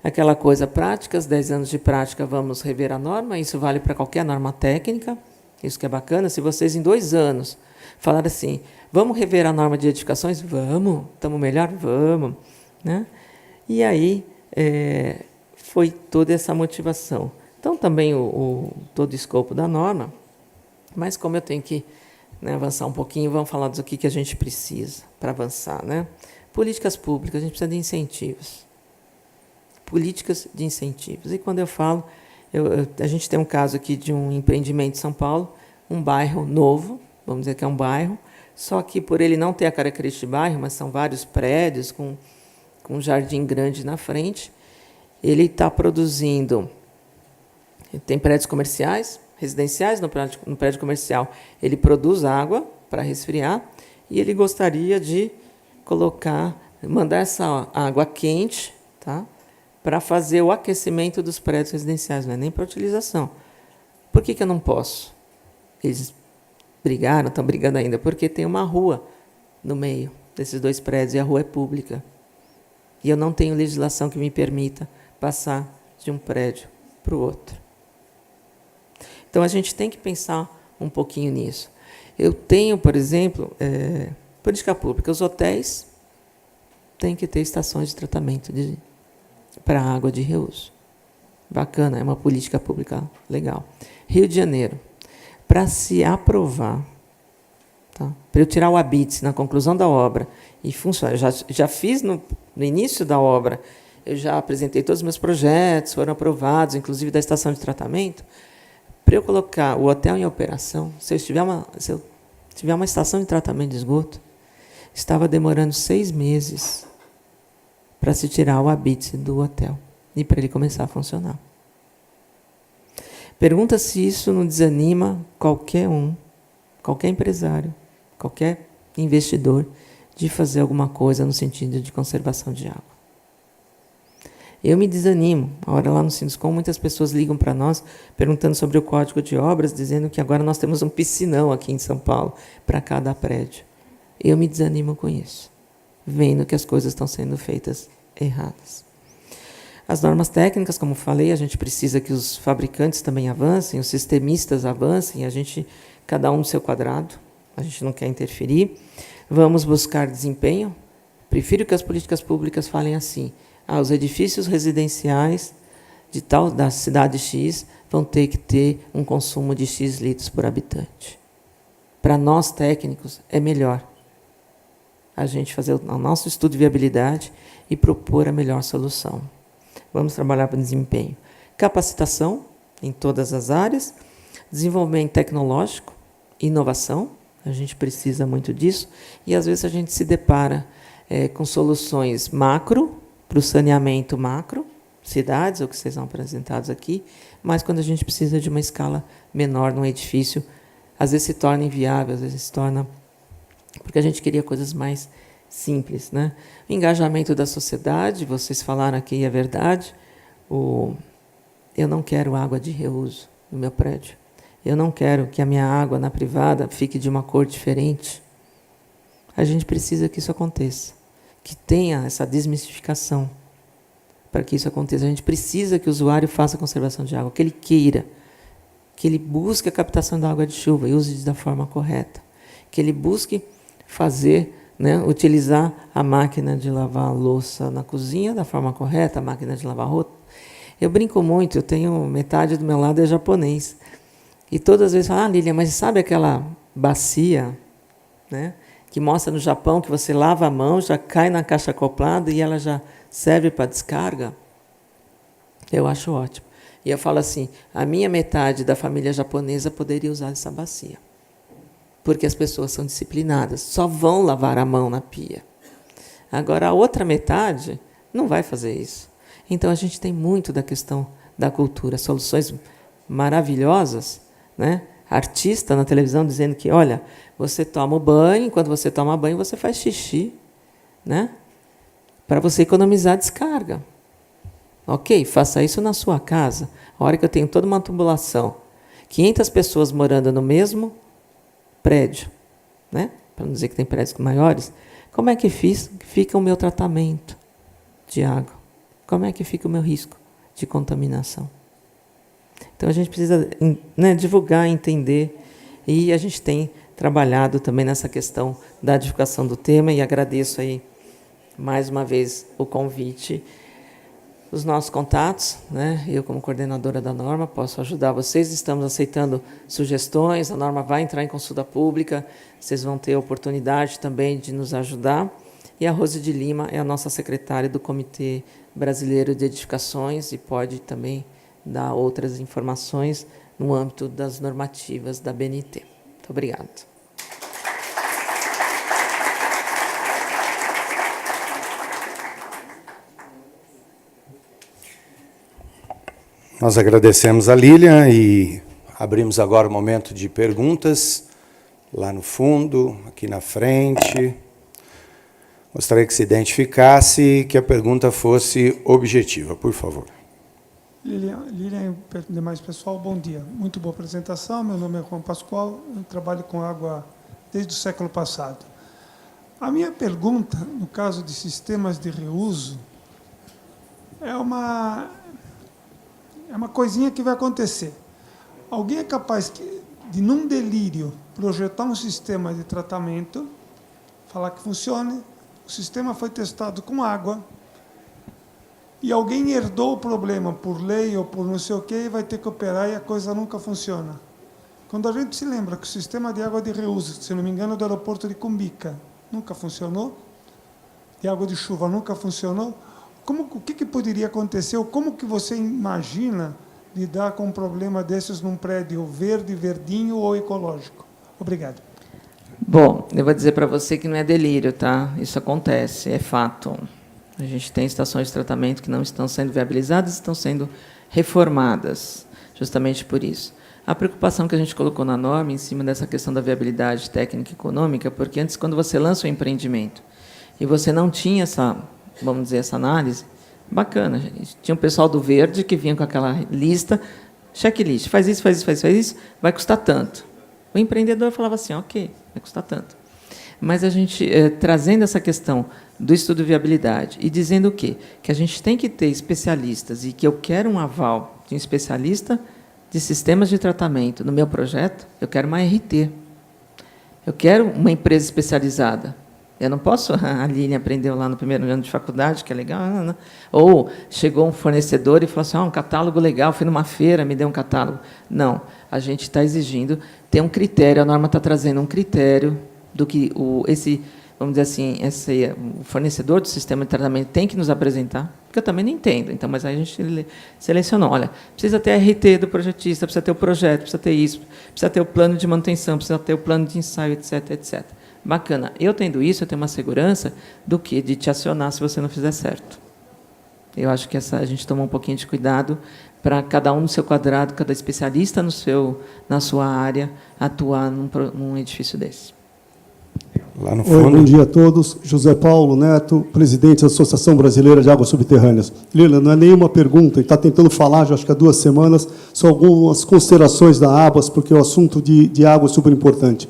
[SPEAKER 2] Aquela coisa, práticas, 10 anos de prática, vamos rever a norma, isso vale para qualquer norma técnica, isso que é bacana. Se vocês, em 2 anos, falarem assim, vamos rever a norma de edificações? Vamos, estamos melhor? Vamos. Né? E aí, foi toda essa motivação. Então, também todo o escopo da norma, mas como eu tenho que, né, avançar um pouquinho, vamos falar do que a gente precisa para avançar. Né? Políticas públicas, a gente precisa de incentivos. Políticas de incentivos. E quando eu falo, a gente tem um caso aqui de um empreendimento em São Paulo, um bairro novo, vamos dizer que é um bairro, só que por ele não ter a característica de bairro, mas são vários prédios com um jardim grande na frente, ele está produzindo, tem prédios comerciais, residenciais, no prédio comercial ele produz água para resfriar, e ele gostaria de mandar essa água quente, tá, para fazer o aquecimento dos prédios residenciais, não é nem para utilização. Por que eu não posso? Eles brigaram, estão brigando ainda, porque tem uma rua no meio desses 2 prédios, e a rua é pública. E eu não tenho legislação que me permita passar de um prédio para o outro. Então, a gente tem que pensar um pouquinho nisso. Eu tenho, por exemplo, política pública, os hotéis têm que ter estações de tratamento para água de reuso. Bacana, é uma política pública legal. Rio de Janeiro, para se aprovar, tá, para eu tirar o habite na conclusão da obra e funcionar, já fiz no início da obra eu já apresentei todos os meus projetos, foram aprovados, inclusive da estação de tratamento. Para eu colocar o hotel em operação, se eu tiver uma estação de tratamento de esgoto, estava demorando 6 meses para se tirar o habite do hotel e para ele começar a funcionar. Pergunta se isso não desanima qualquer empresário, qualquer investidor, de fazer alguma coisa no sentido de conservação de água. Eu me desanimo. A hora lá no Sinduscom, muitas pessoas ligam para nós perguntando sobre o Código de Obras, dizendo que agora nós temos um piscinão aqui em São Paulo para cada prédio. Eu me desanimo com isso, vendo que as coisas estão sendo feitas erradas. As normas técnicas, como falei, a gente precisa que os fabricantes também avancem, os sistemistas avancem, cada um no seu quadrado, a gente não quer interferir. Vamos buscar desempenho. Prefiro que as políticas públicas falem assim: os edifícios residenciais da cidade X vão ter que ter um consumo de X litros por habitante. Para nós, técnicos, é melhor a gente fazer o nosso estudo de viabilidade e propor a melhor solução. Vamos trabalhar para desempenho. Capacitação em todas as áreas, desenvolvimento tecnológico, inovação, a gente precisa muito disso, e às vezes a gente se depara com soluções macro, para o saneamento macro, cidades, o que vocês são apresentados aqui, mas quando a gente precisa de uma escala menor num edifício, às vezes se torna inviável, às vezes se torna... Porque a gente queria coisas mais simples, né? O engajamento da sociedade, vocês falaram aqui, é verdade, eu não quero água de reuso no meu prédio. Eu não quero que a minha água na privada fique de uma cor diferente. A gente precisa que isso aconteça, que tenha essa desmistificação. Para que isso aconteça, a gente precisa que o usuário faça a conservação de água, que ele queira, que ele busque a captação da água de chuva e use da forma correta, que ele busque fazer, utilizar a máquina de lavar a louça na cozinha da forma correta, a máquina de lavar roupa. Eu brinco muito, eu tenho metade do meu lado é japonês. E todas as vezes falam: Lilian, mas sabe aquela bacia, que mostra no Japão que você lava a mão, já cai na caixa acoplada e ela já serve para descarga? Eu acho ótimo. E eu falo assim, a minha metade da família japonesa poderia usar essa bacia, porque as pessoas são disciplinadas, só vão lavar a mão na pia. Agora, a outra metade não vai fazer isso. Então, a gente tem muito da questão da cultura, soluções maravilhosas, Artista na televisão dizendo que, olha, você toma o banho, enquanto você toma banho, você faz xixi, para você economizar a descarga. Ok, faça isso na sua casa. A hora que eu tenho toda uma tubulação, 500 pessoas morando no mesmo prédio, para não dizer que tem prédios maiores, como é que fica o meu tratamento de água? Como é que fica o meu risco de contaminação? Então, a gente precisa divulgar, entender, e a gente tem trabalhado também nessa questão da divulgação do tema, e agradeço aí, mais uma vez, o convite. Os nossos contatos, eu, como coordenadora da norma, posso ajudar vocês, estamos aceitando sugestões, a norma vai entrar em consulta pública, vocês vão ter a oportunidade também de nos ajudar. E a Rose de Lima é a nossa secretária do Comitê Brasileiro de Edificações e pode também dar outras informações no âmbito das normativas da BNT. Muito obrigada.
[SPEAKER 1] Nós agradecemos a Lilian e abrimos agora o momento de perguntas, lá no fundo, aqui na frente. Gostaria que se identificasse e que a pergunta fosse objetiva, por favor.
[SPEAKER 3] Lilian e demais pessoal, bom dia. Muito boa apresentação. Meu nome é Juan Pascoal, eu trabalho com água desde o século passado. A minha pergunta, no caso de sistemas de reuso, é uma coisinha que vai acontecer. Alguém é capaz de, num delírio, projetar um sistema de tratamento, falar que funcione, o sistema foi testado com água, e alguém herdou o problema por lei ou por não sei o quê, e vai ter que operar e a coisa nunca funciona. Quando a gente se lembra que o sistema de água de reuso, se não me engano, do aeroporto de Cumbica, nunca funcionou, de água de chuva nunca funcionou, o que poderia acontecer, ou como que você imagina lidar com um problema desses num prédio verde, verdinho ou ecológico? Obrigado.
[SPEAKER 2] Bom, eu vou dizer para você que não é delírio, tá? Isso acontece, é fato. A gente tem estações de tratamento que não estão sendo viabilizadas, estão sendo reformadas, justamente por isso. A preocupação que a gente colocou na norma em cima dessa questão da viabilidade técnica e econômica, porque antes, quando você lança um empreendimento e você não tinha essa, vamos dizer, essa análise, bacana, gente. Tinha um pessoal do verde que vinha com aquela lista, checklist, faz isso, faz isso, faz isso, faz isso, vai custar tanto. O empreendedor falava assim, ok, vai custar tanto. Mas a gente, trazendo essa questão do estudo de viabilidade e dizendo o quê? Que a gente tem que ter especialistas e que eu quero um aval de um especialista de sistemas de tratamento no meu projeto, eu quero uma RT. Eu quero uma empresa especializada. Eu não posso, a Aline aprendeu lá no primeiro ano de faculdade, que é legal, não. Ou chegou um fornecedor e falou assim, um catálogo legal, fui numa feira, me deu um catálogo. Não, a gente está exigindo ter um critério, a norma está trazendo um critério do que vamos dizer assim, o fornecedor do sistema de tratamento tem que nos apresentar, porque eu também não entendo. Então, mas aí a gente selecionou. Olha, precisa ter a RT do projetista, precisa ter o projeto, precisa ter isso, precisa ter o plano de manutenção, precisa ter o plano de ensaio, etc, etc. Bacana. Eu tendo isso, eu tenho uma segurança do que de te acionar se você não fizer certo. Eu acho que a gente toma um pouquinho de cuidado para cada um no seu quadrado, cada especialista na sua área, atuar num edifício desse.
[SPEAKER 1] Lá no fundo.
[SPEAKER 4] Oi, bom dia a todos. José Paulo Neto, presidente da Associação Brasileira de Águas Subterrâneas. Lila, não é nenhuma pergunta, ele está tentando falar, já acho que há 2 semanas, só algumas considerações da ABAS, porque o assunto de água é super importante.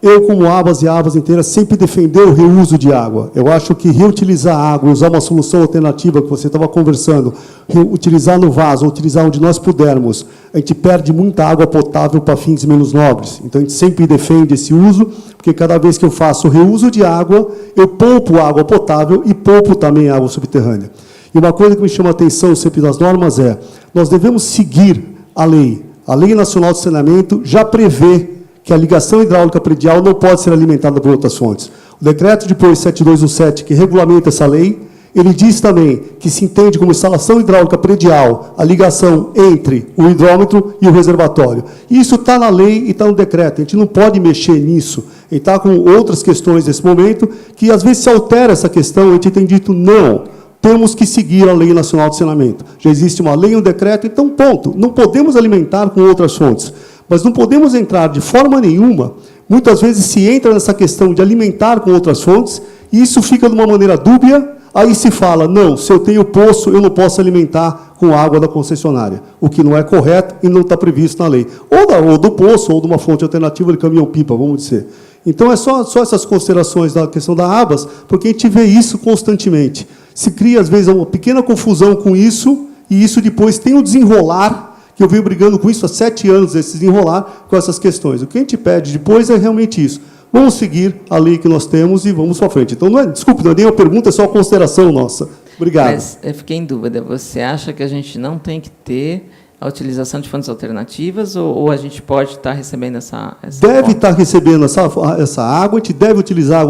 [SPEAKER 4] Eu, como ABAS e a ABAS inteira, sempre defendeu o reuso de água. Eu acho que reutilizar água, usar uma solução alternativa que você estava conversando, utilizar no vaso, utilizar onde nós pudermos, a gente perde muita água potável para fins menos nobres. Então, a gente sempre defende esse uso, porque cada vez que eu faço o reuso de água, eu poupo água potável e poupo também água subterrânea. E uma coisa que me chama a atenção sempre das normas é, nós devemos seguir a lei. A Lei Nacional de Saneamento já prevê que a ligação hidráulica predial não pode ser alimentada por outras fontes. O decreto depois 7217, que regulamenta essa lei, ele diz também que se entende como instalação hidráulica predial a ligação entre o hidrômetro e o reservatório. Isso está na lei e está no decreto. A gente não pode mexer nisso. A gente está com outras questões nesse momento que, às vezes, se altera essa questão. A gente tem dito, não, temos que seguir a Lei Nacional de Saneamento. Já existe uma lei e um decreto, então, ponto. Não podemos alimentar com outras fontes. Mas não podemos entrar de forma nenhuma, muitas vezes se entra nessa questão de alimentar com outras fontes, e isso fica de uma maneira dúbia, aí se fala, não, se eu tenho poço, eu não posso alimentar com água da concessionária, o que não é correto e não está previsto na lei. Ou do poço, ou de uma fonte alternativa de caminhão-pipa, vamos dizer. Então, é só essas considerações da questão da ABAS, porque a gente vê isso constantemente. Se cria, às vezes, uma pequena confusão com isso, e isso depois tem um desenrolar, que eu venho brigando com isso há 7 anos, esse desenrolar com essas questões. O que a gente pede depois é realmente isso. Vamos seguir a lei que nós temos e vamos para frente. Então, desculpe, não é nem uma pergunta, é só uma consideração nossa. Obrigado.
[SPEAKER 2] Mas eu fiquei em dúvida. Você acha que a gente não tem que ter a utilização de fontes alternativas ou a gente pode estar recebendo essa
[SPEAKER 4] deve estar recebendo essa água, a gente deve utilizar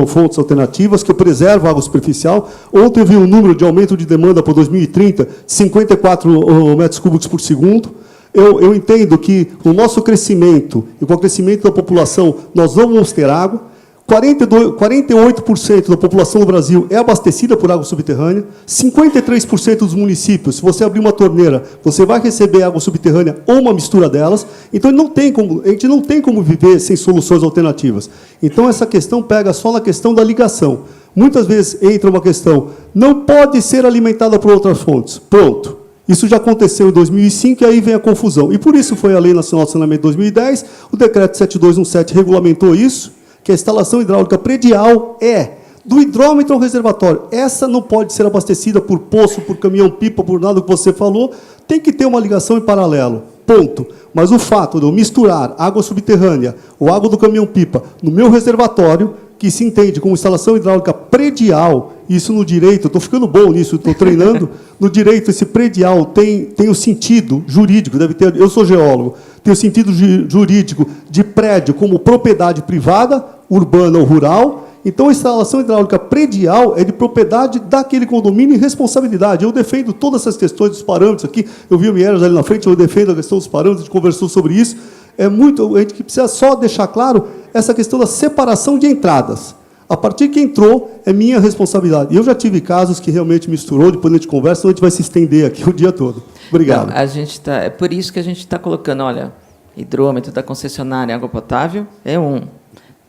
[SPEAKER 4] fontes alternativas que preservam a água superficial. Ontem eu vi um número de aumento de demanda para 2030 de 54 metros cúbicos por segundo. Eu entendo que o nosso crescimento e com o crescimento da população nós não vamos ter água. 48% da população do Brasil é abastecida por água subterrânea, 53% dos municípios, se você abrir uma torneira, você vai receber água subterrânea ou uma mistura delas, então a gente não tem como viver sem soluções alternativas. Então, essa questão pega só na questão da ligação. Muitas vezes entra uma questão, não pode ser alimentada por outras fontes, pronto. Isso já aconteceu em 2005 e aí vem a confusão. E por isso foi a Lei Nacional de Saneamento de 2010, o decreto 7217 regulamentou isso, que a instalação hidráulica predial é do hidrômetro ao reservatório. Essa não pode ser abastecida por poço, por caminhão-pipa, por nada que você falou. Tem que ter uma ligação em paralelo. Ponto. Mas o fato de eu misturar água subterrânea ou água do caminhão-pipa no meu reservatório, que se entende como instalação hidráulica predial, isso no direito, estou ficando bom nisso, estou treinando, no direito esse predial tem o sentido jurídico, deve ter, eu sou geólogo, tem o sentido jurídico de prédio como propriedade privada, urbana ou rural, Então, a instalação hidráulica predial é de propriedade daquele condomínio e responsabilidade. Eu defendo todas essas questões dos parâmetros aqui. Eu vi o Mieres ali na frente, eu defendo a questão dos parâmetros, a gente conversou sobre isso. É muito, a gente precisa só deixar claro essa questão da separação de entradas. A partir que entrou, é minha responsabilidade. E eu já tive casos que realmente misturou, depois a gente conversa, senão a gente vai se estender aqui o dia todo. Obrigado.
[SPEAKER 2] Não, é por isso que a gente está colocando, olha, hidrômetro da concessionária água potável é um.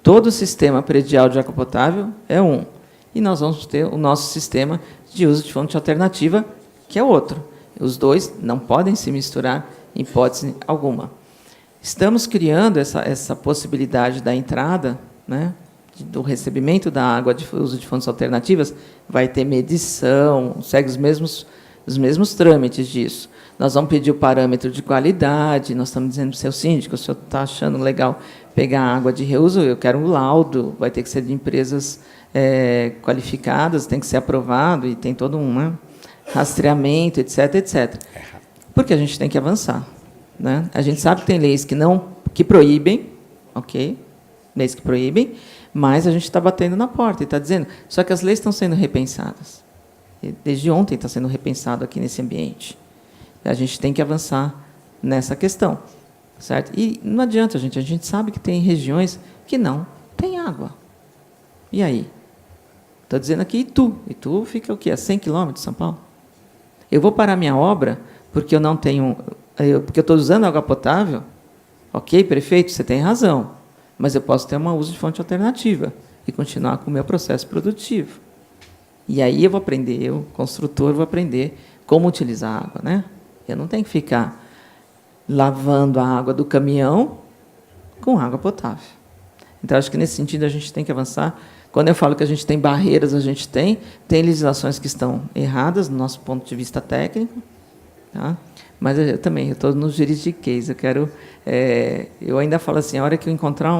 [SPEAKER 2] Todo o sistema predial de água potável é um. E nós vamos ter o nosso sistema de uso de fonte alternativa, que é outro. Os dois não podem se misturar em hipótese alguma. Estamos criando essa possibilidade da entrada, né, do recebimento da água de uso de fontes alternativas, vai ter medição, segue os mesmos trâmites disso. Nós vamos pedir o parâmetro de qualidade, nós estamos dizendo para o seu síndico, o senhor está achando legal pegar água de reuso, eu quero um laudo, vai ter que ser de empresas qualificadas, tem que ser aprovado, e tem todo um rastreamento, etc., etc. Porque a gente tem que avançar. Né? A gente sabe que tem leis que proíbem, ok? Leis que proíbem, mas a gente está batendo na porta e está dizendo. Só que as leis estão sendo repensadas. Desde ontem está sendo repensado aqui nesse ambiente. A gente tem que avançar nessa questão, certo? E não adianta, a gente sabe que tem regiões que não tem água. E aí? Estou dizendo aqui Itu fica o quê? A 100 quilômetros de São Paulo? Eu vou parar minha obra porque eu não tenho, porque eu estou usando água potável? Ok, prefeito, você tem razão, mas eu posso ter um uso de fonte alternativa e continuar com o meu processo produtivo. E aí eu vou aprender, eu, construtor, vou aprender como utilizar a água, né? Eu não tenho que ficar lavando a água do caminhão com água potável. Então, acho que, nesse sentido, a gente tem que avançar. Quando eu falo que a gente tem barreiras, a gente tem legislações que estão erradas, do nosso ponto de vista técnico, tá? Mas eu também estou no juridiquês. Eu ainda falo assim, a hora que eu encontrar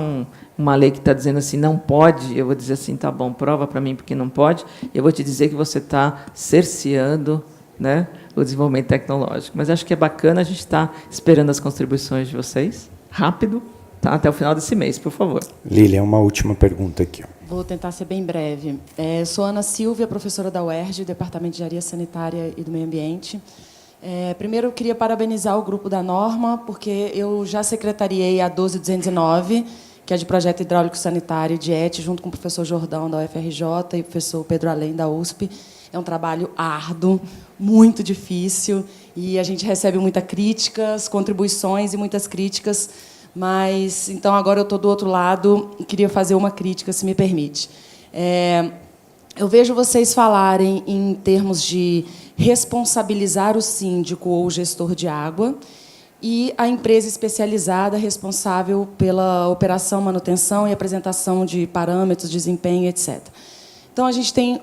[SPEAKER 2] uma lei que está dizendo assim, não pode, eu vou dizer assim, tá bom, prova para mim porque não pode, eu vou te dizer que você está cerceando, né, o desenvolvimento tecnológico. Mas acho que é bacana, a gente está esperando as contribuições de vocês, rápido, tá, até o final desse mês, por favor.
[SPEAKER 1] Lília, uma última pergunta aqui.
[SPEAKER 5] Vou tentar ser bem breve. Sou Ana Silvia, professora da UERJ, Departamento de Engenharia Sanitária e do Meio Ambiente. Primeiro, eu queria parabenizar o grupo da Norma, porque eu já secretariei a 12209, que é de Projeto Hidráulico Sanitário de ET, junto com o professor Jordão, da UFRJ, e o professor Pedro Além, da USP. É um trabalho árduo, muito difícil, e a gente recebe muitas críticas, contribuições e muitas críticas, mas, então, agora eu estou do outro lado e queria fazer uma crítica, se me permite. Eu vejo vocês falarem em termos de responsabilizar o síndico ou o gestor de água e a empresa especializada responsável pela operação, manutenção e apresentação de parâmetros, desempenho, etc. Então, a gente tem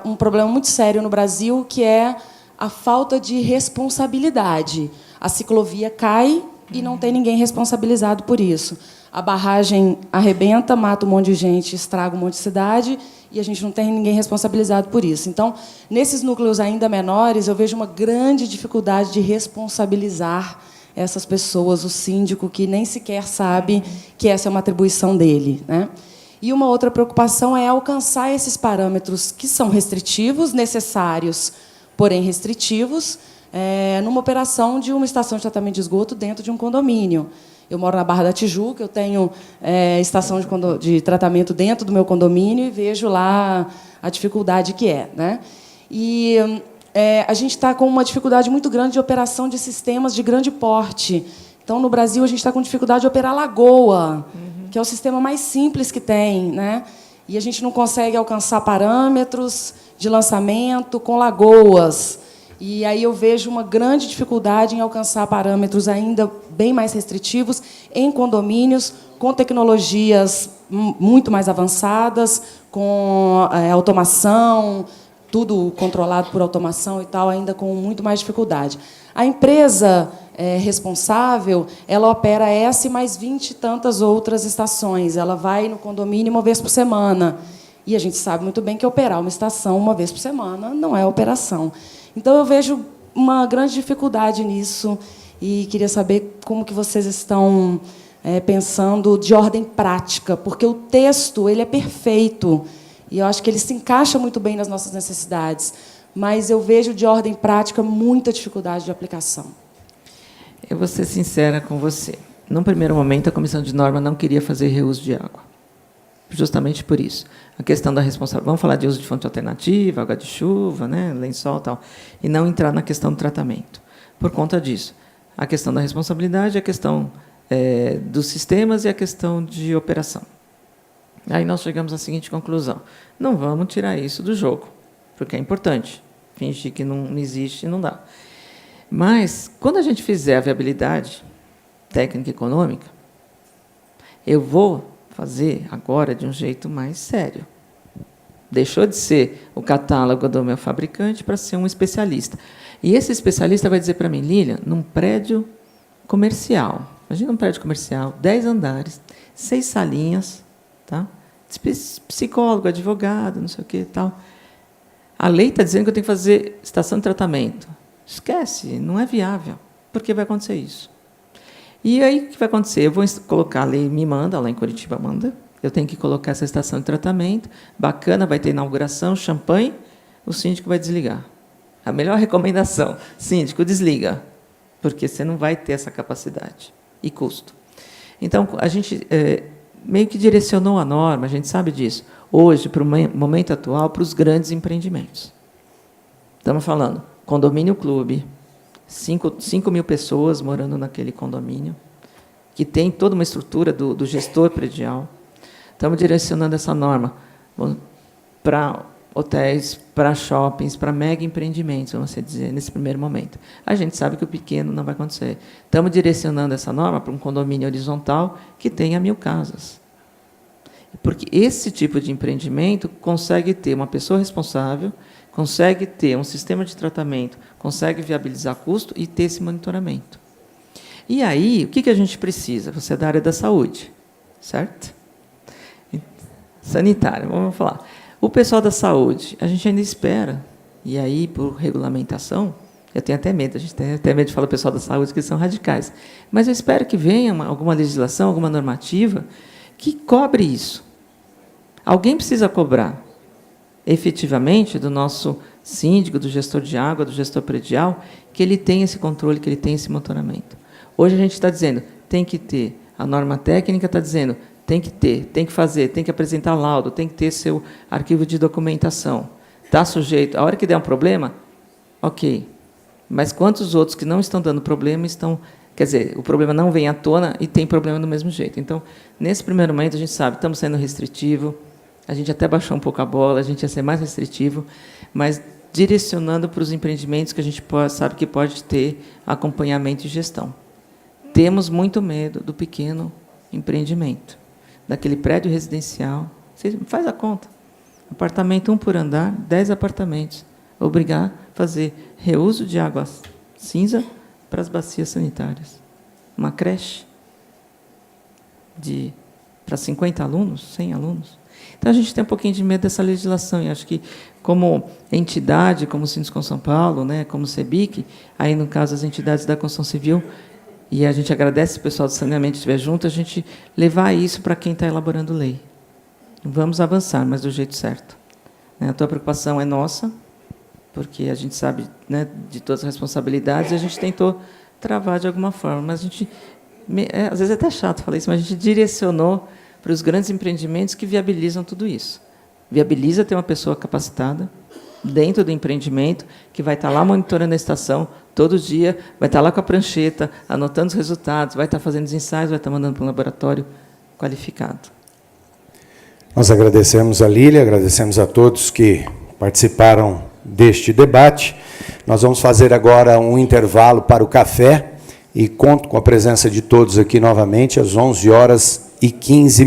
[SPEAKER 5] um problema muito sério no Brasil, que é a falta de responsabilidade. A ciclovia cai e não tem ninguém responsabilizado por isso. A barragem arrebenta, mata um monte de gente, estraga um monte de cidade, e a gente não tem ninguém responsabilizado por isso. Então, nesses núcleos ainda menores, eu vejo uma grande dificuldade de responsabilizar essas pessoas, o síndico, que nem sequer sabe que essa é uma atribuição dele, né? E uma outra preocupação é alcançar esses parâmetros que são restritivos, necessários, porém restritivos, numa operação de uma estação de tratamento de esgoto dentro de um condomínio. Eu moro na Barra da Tijuca, eu tenho estação de tratamento dentro do meu condomínio e vejo lá a dificuldade que é, né? E a gente está com uma dificuldade muito grande de operação de sistemas de grande porte. Então, no Brasil, a gente está com dificuldade de operar lagoa, que é o sistema mais simples que tem, né? E a gente não consegue alcançar parâmetros de lançamento com lagoas. E aí eu vejo uma grande dificuldade em alcançar parâmetros ainda bem mais restritivos em condomínios, com tecnologias muito mais avançadas, com automação, tudo controlado por automação e tal, ainda com muito mais dificuldade. A empresa responsável, ela opera essa e mais 20 e tantas outras estações. Ela vai no condomínio uma vez por semana. E a gente sabe muito bem que operar uma estação uma vez por semana não é operação. Então, eu vejo uma grande dificuldade nisso e queria saber como que vocês estão pensando de ordem prática, porque o texto ele é perfeito, e eu acho que ele se encaixa muito bem nas nossas necessidades, mas eu vejo de ordem prática muita dificuldade de aplicação.
[SPEAKER 2] Eu vou ser sincera com você. Num primeiro momento, a Comissão de Norma não queria fazer reuso de água. Justamente por isso. A questão da responsabilidade. Vamos falar de uso de fonte alternativa, água de chuva, né, lençol e tal, e não entrar na questão do tratamento. Por conta disso. A questão da responsabilidade, a questão dos sistemas e a questão de operação. Aí nós chegamos à seguinte conclusão. Não vamos tirar isso do jogo, porque é importante. Fingir que não existe, não dá. Mas, quando a gente fizer a viabilidade técnica e econômica, eu vou fazer agora de um jeito mais sério. Deixou de ser o catálogo do meu fabricante para ser um especialista. E esse especialista vai dizer para mim, Lília, num prédio comercial, imagina um prédio comercial, 10 andares, 6 salinhas, tá? Psicólogo, advogado, não sei o que e tal. A lei está dizendo que eu tenho que fazer estação de tratamento. Esquece, não é viável. Por que vai acontecer isso? E aí, o que vai acontecer? Eu vou colocar, a lei me manda, lá em Curitiba manda, eu tenho que colocar essa estação de tratamento, bacana, vai ter inauguração, champanhe, o síndico vai desligar. A melhor recomendação, síndico, desliga, porque você não vai ter essa capacidade e custo. Então, a gente meio que direcionou a norma, a gente sabe disso, hoje, para o momento atual, para os grandes empreendimentos. Estamos falando condomínio clube, 5 mil pessoas morando naquele condomínio, que tem toda uma estrutura do gestor predial. Estamos direcionando essa norma para hotéis, para shoppings, para mega empreendimentos, vamos dizer, nesse primeiro momento. A gente sabe que o pequeno não vai acontecer. Estamos direcionando essa norma para um condomínio horizontal que tenha 1000 casas. Porque esse tipo de empreendimento consegue ter uma pessoa responsável, consegue ter um sistema de tratamento, consegue viabilizar custo e ter esse monitoramento. E aí, o que a gente precisa? Você é da área da saúde, certo? Sanitária, vamos falar. O pessoal da saúde, a gente ainda espera, e aí, por regulamentação, eu tenho até medo, a gente tem até medo de falar do pessoal da saúde, que eles são radicais, mas eu espero que venha alguma legislação, alguma normativa, que cobre isso. Alguém precisa cobrar, efetivamente, do nosso síndico, do gestor de água, do gestor predial, que ele tenha esse controle, que ele tenha esse monitoramento. Hoje a gente está dizendo, tem que ter. A norma técnica está dizendo, tem que ter, tem que fazer, tem que apresentar laudo, tem que ter seu arquivo de documentação. Está sujeito. A hora que der um problema, ok. Mas quantos outros que não estão dando problema estão... Quer dizer, o problema não vem à tona e tem problema do mesmo jeito. Então, nesse primeiro momento, a gente sabe, estamos sendo restritivo, a gente até baixou um pouco a bola, a gente ia ser mais restritivo, mas direcionando para os empreendimentos que a gente sabe que pode ter acompanhamento e gestão. Temos muito medo do pequeno empreendimento, daquele prédio residencial. Você faz a conta. Apartamento 1 por andar, 10 apartamentos. Obrigar a fazer reuso de água cinza para as bacias sanitárias. Uma creche para 50 alunos, 100 alunos. Então, a gente tem um pouquinho de medo dessa legislação, e acho que, como entidade, como o Sinduscom São Paulo, né, como o CEBIC, aí, no caso, as entidades da construção civil, e a gente agradece o pessoal do saneamento estiver junto, a gente levar isso para quem está elaborando lei. Vamos avançar, mas do jeito certo. A tua preocupação é nossa, porque a gente sabe, né, de todas as responsabilidades, e a gente tentou travar de alguma forma, mas a gente, às vezes é até chato falar isso, mas a gente direcionou para os grandes empreendimentos que viabilizam tudo isso. Viabiliza ter uma pessoa capacitada dentro do empreendimento, que vai estar lá monitorando a estação todo dia, vai estar lá com a prancheta, anotando os resultados, vai estar fazendo os ensaios, vai estar mandando para um laboratório qualificado.
[SPEAKER 1] Nós agradecemos a Lília, agradecemos a todos que participaram deste debate. Nós vamos fazer agora um intervalo para o café e conto com a presença de todos aqui novamente às 11h15.